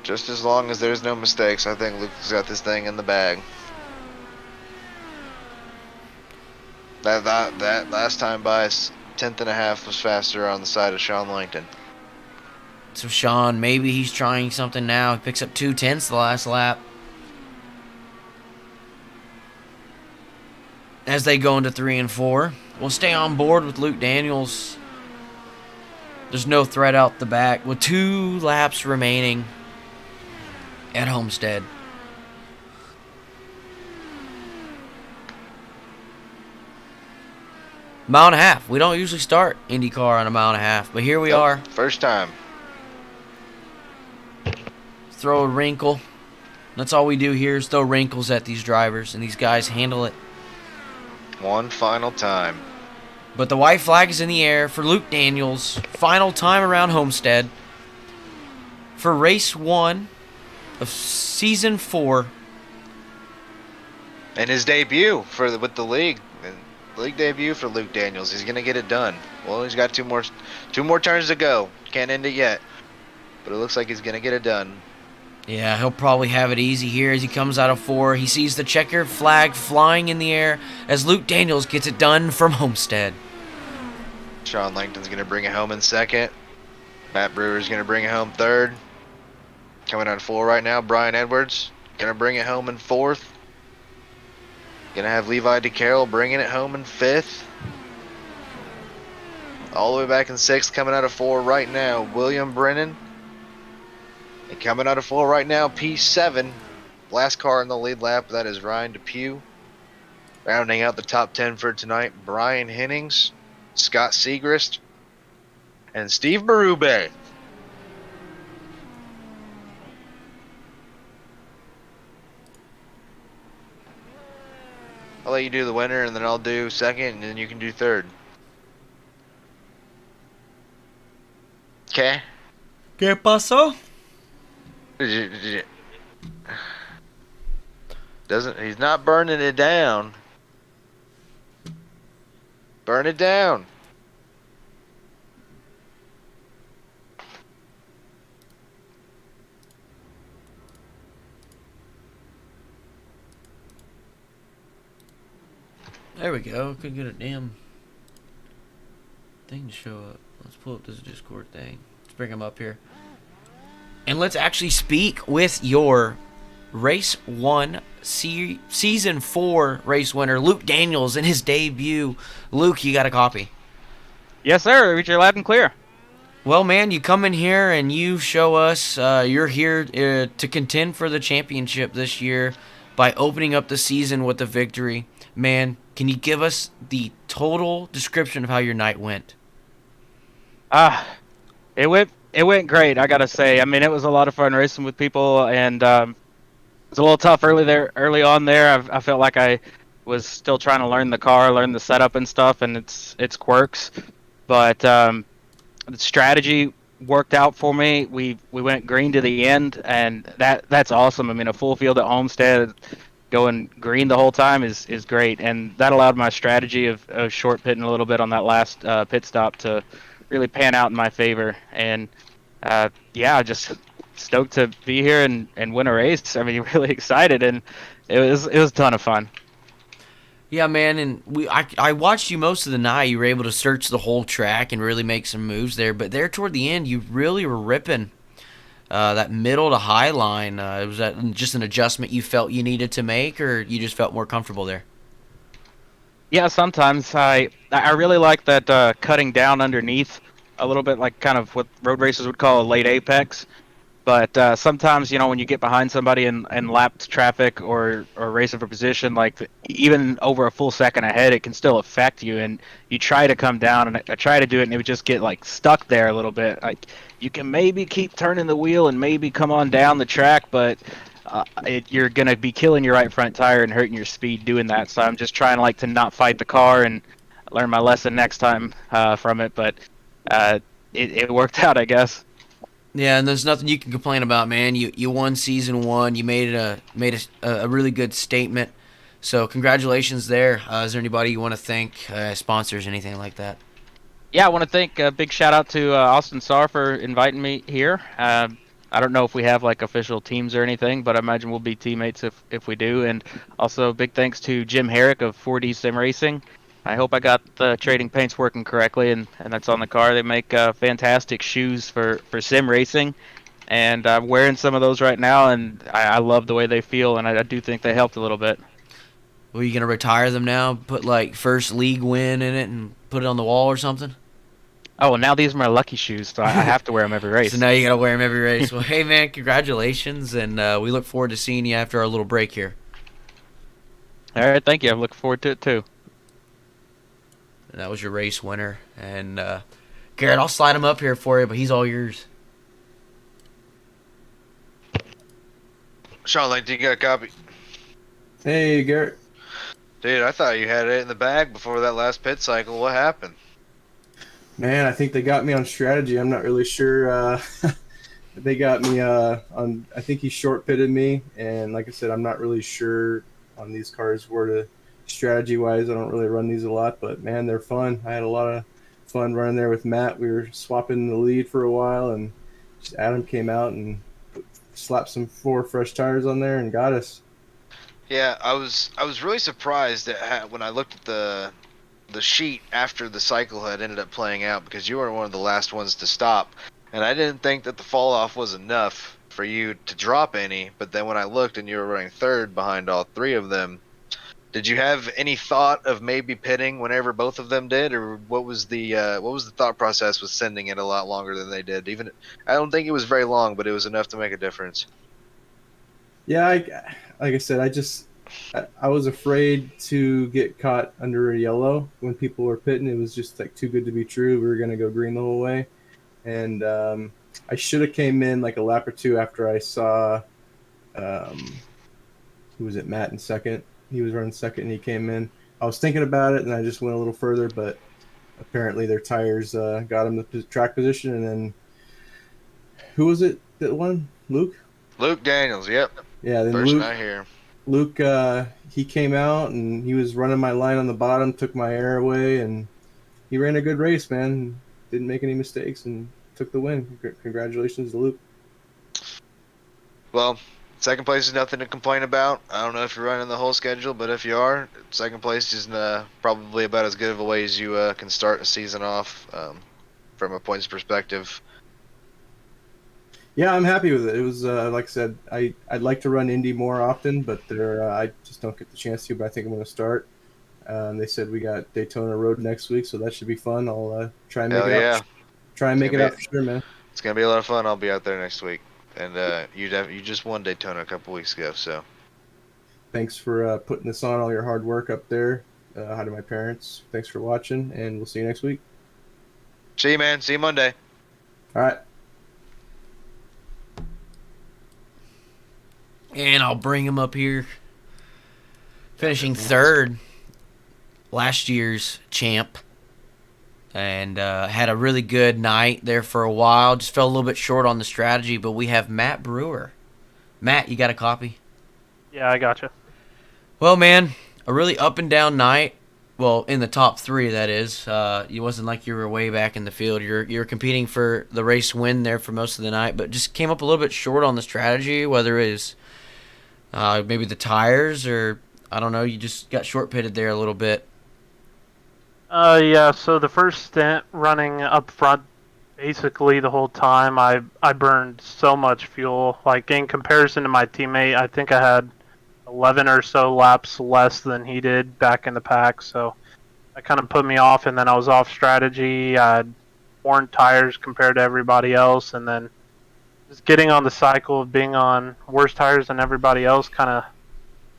just as long as there's no mistakes, I think Luke's got this thing in the bag. That last time by 1/10.5 was faster on the side of Sean Langton. So Sean, maybe he's trying something now. He picks up 2/10 the last lap. As they go into 3 and 4, we'll stay on board with Luke Daniels. There's no threat out the back with 2 laps remaining at Homestead. Mile and a half. We don't usually start IndyCar on a 1.5 miles, but here we are. First time. Throw a wrinkle. That's all we do here is throw wrinkles at these drivers, and these guys handle it. One final time. But the white flag is in the air for Luke Daniels. Final time around Homestead for race 1 of season 4. And his debut with the league. League debut for Luke Daniels. He's gonna get it done. Well, he's got two more turns to go. Can't end it yet, but it looks like he's gonna get it done. Yeah, he'll probably have it easy here as he comes out of 4. He sees the checkered flag flying in the air as Luke Daniels gets it done from Homestead. Sean Langton's gonna bring it home in 2nd. Matt Brewer's gonna bring it home 3rd. Coming on 4 right now, Brian Edwards gonna bring it home in 4th. Gonna have Levi DeCarroll bringing it home in 5th. All the way back in 6th, coming out of 4 right now, William Brennan. And coming out of 4 right now, P7. Last car in the lead lap, that is Ryan Depew. Rounding out the top 10 for tonight, Brian Hennings, Scott Segrist, and Steve Berube. I'll let you do the winner, and then I'll do 2nd, and then you can do 3rd. Okay? ¿Qué pasó? He's not burning it down. Burn it down. There we go. Couldn't get a damn thing to show up. Let's pull up this Discord thing. Let's bring him up here. And let's actually speak with your Race 1 Season 4 race winner, Luke Daniels, in his debut. Luke, you got a copy? Yes, sir. Reach your loud and clear. Well, man, you come in here and you show us you're here to contend for the championship this year by opening up the season with a victory. Man, can you give us the total description of how your night went? Ah, it went great. I gotta say. I mean, it was a lot of fun racing with people, and it was a little tough early on there. I felt like I was still trying to learn the car, learn the setup and stuff, and its quirks. But the strategy worked out for me. We went green to the end, and that's awesome. I mean, a full field at Homestead, going green the whole time is great, and that allowed my strategy of short pitting a little bit on that last pit stop to really pan out in my favor. And yeah, just stoked to be here and win a race. I mean, really excited, and it was a ton of fun. Yeah, man, and I watched you most of the night. You were able to search the whole track and really make some moves there. But there toward the end, you really were ripping that middle to high line. Was that just an adjustment you felt you needed to make, or you just felt more comfortable there? Yeah, sometimes I really like that cutting down underneath a little bit, like kind of what road racers would call a late apex. But sometimes, when you get behind somebody in lapped traffic or racing for position, like even over a full second ahead, it can still affect you. And you try to come down, and I try to do it, and it would just get like stuck there a little bit. Like you can maybe keep turning the wheel and maybe come on down the track, but you're gonna be killing your right front tire and hurting your speed doing that. So I'm just trying like to not fight the car and learn my lesson next time from it. But it worked out, I guess. Yeah, and there's nothing you can complain about, man. You won season one. You made a really good statement. So congratulations there. Is there anybody you want to thank, sponsors, anything like that? Yeah, I want to thank a big shout out to Austin Starr for inviting me here. I don't know if we have like official teams or anything, but I imagine we'll be teammates if we do. And also big thanks to Jim Herrick of 4D Sim Racing. I hope I got the trading paints working correctly, and that's on the car. They make fantastic shoes for sim racing, and I'm wearing some of those right now, and I love the way they feel, and I do think they helped a little bit. Were you gonna retire them now? Put like first league win in it and put it on the wall or something? Oh, and now these are my lucky shoes, so I have to wear them every So race. now you gotta wear them every race. Well, hey man, congratulations, and we look forward to seeing you after our little break here. All right, thank you. I'm looking forward to it too. And that was your race winner. And Garrett, I'll slide him up here for you, but he's all yours. Sean, like, do you got a copy? Hey, Garrett. Dude, I thought you had it in the bag before that last pit cycle. What happened? Man, I think they got me on strategy. I'm not really sure. They got me on. I think he short pitted me, and like I said, I'm not really sure on these cars where to strategy wise. I don't really run these a lot, but man, they're fun. I had a lot of fun running there with Matt. We were swapping the lead for a while, and just Adam came out and slapped some 4 fresh tires on there and got us. Yeah, I was really surprised when I looked at the sheet after the cycle had ended up playing out, because you were one of the last ones to stop, and I didn't think that the fall off was enough for you to drop any. But then when I looked and you were running third behind all three of them, did you have any thought of maybe pitting whenever both of them did, or what was the thought process with sending it a lot longer than they did? Even I don't think it was very long, but it was enough to make a difference. Yeah, like I said, I was afraid to get caught under a yellow when people were pitting. It was just like too good to be true. We were gonna go green the whole way, and I should have came in like a lap or two after I saw um, who was it, Matt in second. He was running second, and he came in. I was thinking about it, and I just went a little further, but apparently their tires got him the track position, and then who was it that won? Luke. Luke Daniels, yep, Yeah, then person Luke. I hear. Luke, he came out and he was running my line on the bottom, took my air away, and he ran a good race, man. Didn't make any mistakes and took the win. Congratulations to Luke. Well, second place is nothing to complain about. I don't know if you're running the whole schedule, but if you are, second place is probably about as good of a way as you can start a season off from a points perspective. Yeah, I'm happy with it. It was like I said, I'd like to run Indy more often, but I just don't get the chance to. But I think I'm going to start. They said we got Daytona Road next week, so that should be fun. I'll try and make Hell it yeah. out. Try and make it out for sure, man. It's gonna be a lot of fun. I'll be out there next week. And you just won Daytona a couple weeks ago, so Thanks for putting this on, all your hard work up there. Hi to my parents. Thanks for watching, and we'll see you next week. see you, man. See you Monday. All right. And I'll bring him up here. Finishing third, last year's champ. And had a really good night there for a while. Just fell a little bit short on the strategy, but we have Matt Brewer. Matt, you got a copy? Yeah, I gotcha. Well, man, a really up and down night. Well, in the top three, that is. It wasn't like you were way back in the field. You're competing for the race win there for most of the night, but just came up a little bit short on the strategy, whether it is maybe the tires or, I don't know, you just got short pitted there a little bit. Yeah, so the first stint running up front, basically the whole time, I burned so much fuel. Like, in comparison to my teammate, I think I had 11 or so laps less than he did back in the pack, so that kind of put me off, and then I was off strategy. I had worn tires compared to everybody else, and then just getting on the cycle of being on worse tires than everybody else kind of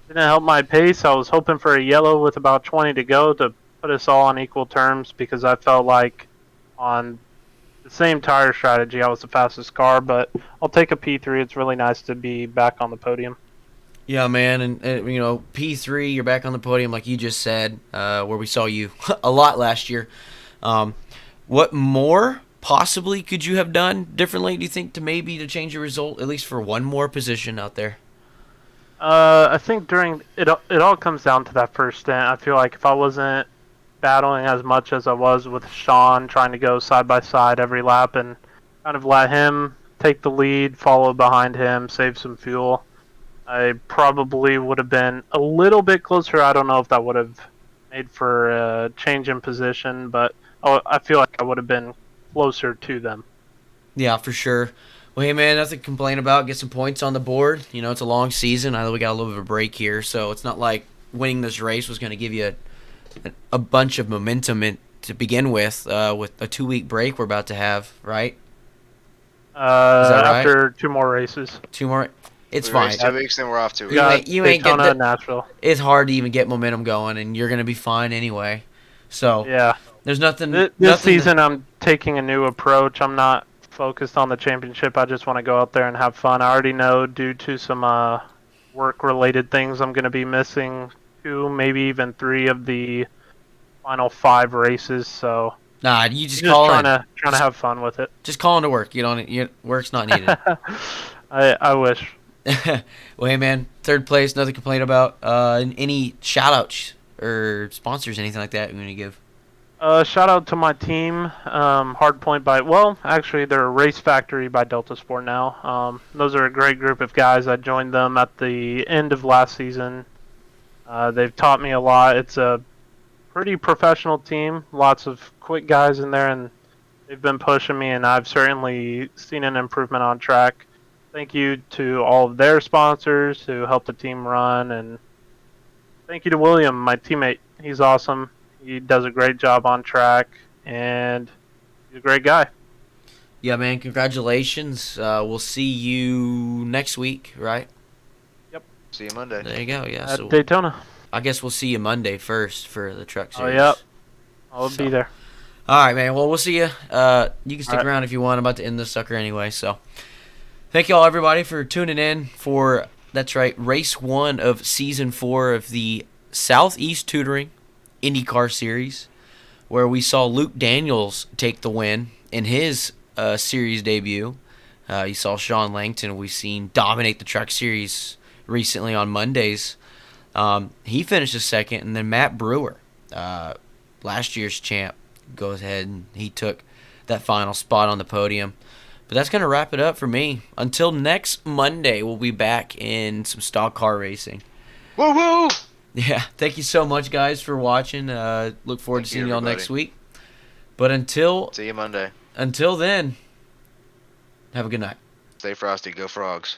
didn't help my pace. I was hoping for a yellow with about 20 to go to put us all on equal terms, because I felt like on the same tire strategy I was the fastest car, but I'll take a P3. It's really nice to be back on the podium. Yeah, man, and P3, you're back on the podium like you just said, where we saw you a lot last year. What more possibly could you have done differently, do you think, to change your result, at least for one more position out there? I think during it all comes down to that first stint. I feel like if I wasn't battling as much as I was with Sean, trying to go side by side every lap and kind of let him take the lead, follow behind him, save some fuel, I probably would have been a little bit closer. I don't know if that would have made for a change in position, but I feel like I would have been closer to them. Yeah, for sure. Well, hey, man, nothing to complain about. Get some points on the board. It's a long season. I know we got a little bit of a break here, so it's not like winning this race was going to give you a bunch of momentum to begin with a 2-week break we're about to have, right? Is that right? After 2 more races. 2 more. It's We fine. raced 2 weeks, then we're off 2 weeks. You ain't Daytona get and Nashville. It's hard to even get momentum going, and you're going to be fine anyway. So Yeah, there's nothing. This season I'm taking a new approach. I'm not focused on the championship. I just want to go out there and have fun. I already know due to some work-related things I'm going to be missing 2, maybe even 3 of the final 5 races. So Nah, you just trying to have fun with it. Just call into work. Work's not needed. I wish. Well, hey, man, 3rd place, nothing to complain about. Any shout-outs or sponsors, anything like that you want to give? Shout out to my team, Hardpoint actually they're Race Factory by Delta Sport now. Those are a great group of guys. I joined them at the end of last season. They've taught me a lot. It's a pretty professional team, lots of quick guys in there, and they've been pushing me, and I've certainly seen an improvement on track. Thank you to all of their sponsors who helped the team run, and thank you to William, my teammate. He's awesome. He does a great job on track, and he's a great guy. Yeah, man, congratulations. We'll see you next week, right? Yep. See you Monday. There you go, yeah. At So Daytona. I guess we'll see you Monday first for the truck Oh, series. yep. I'll be there. All right, man. Well, we'll see you. You can stick All right. around if you want. I'm about to end this sucker anyway, so thank you all, everybody, for tuning in for, that's right, race 1 of season 4 of the Southeast Tutoring IndyCar series, where we saw Luke Daniels take the win in his series debut. You saw Sean Langton, we've seen dominate the truck series recently on Mondays. He finished 2nd, and then Matt Brewer, last year's champ, goes ahead and he took that final spot on the podium. But that's going to wrap it up for me. Until next Monday, we'll be back in some stock car racing. Woo woo! Yeah, thank you so much, guys, for watching. Look forward to seeing y'all everybody. next week. But See you Monday. until then, have a good night. Stay frosty. Go Frogs.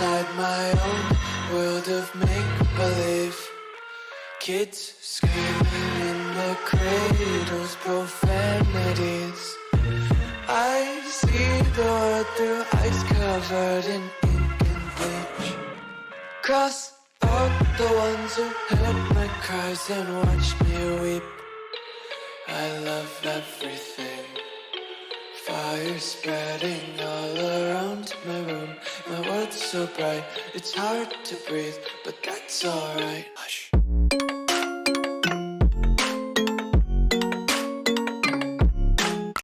inside my own world of make-believe. Kids screaming in their cradles, profanities. I see the world through ice covered in ink and bleach. Cross out the ones who heard my cries and watched me weep. I love everything. Fire spreading all around my room. My world's so bright, it's hard to breathe, but that's alright. Hush.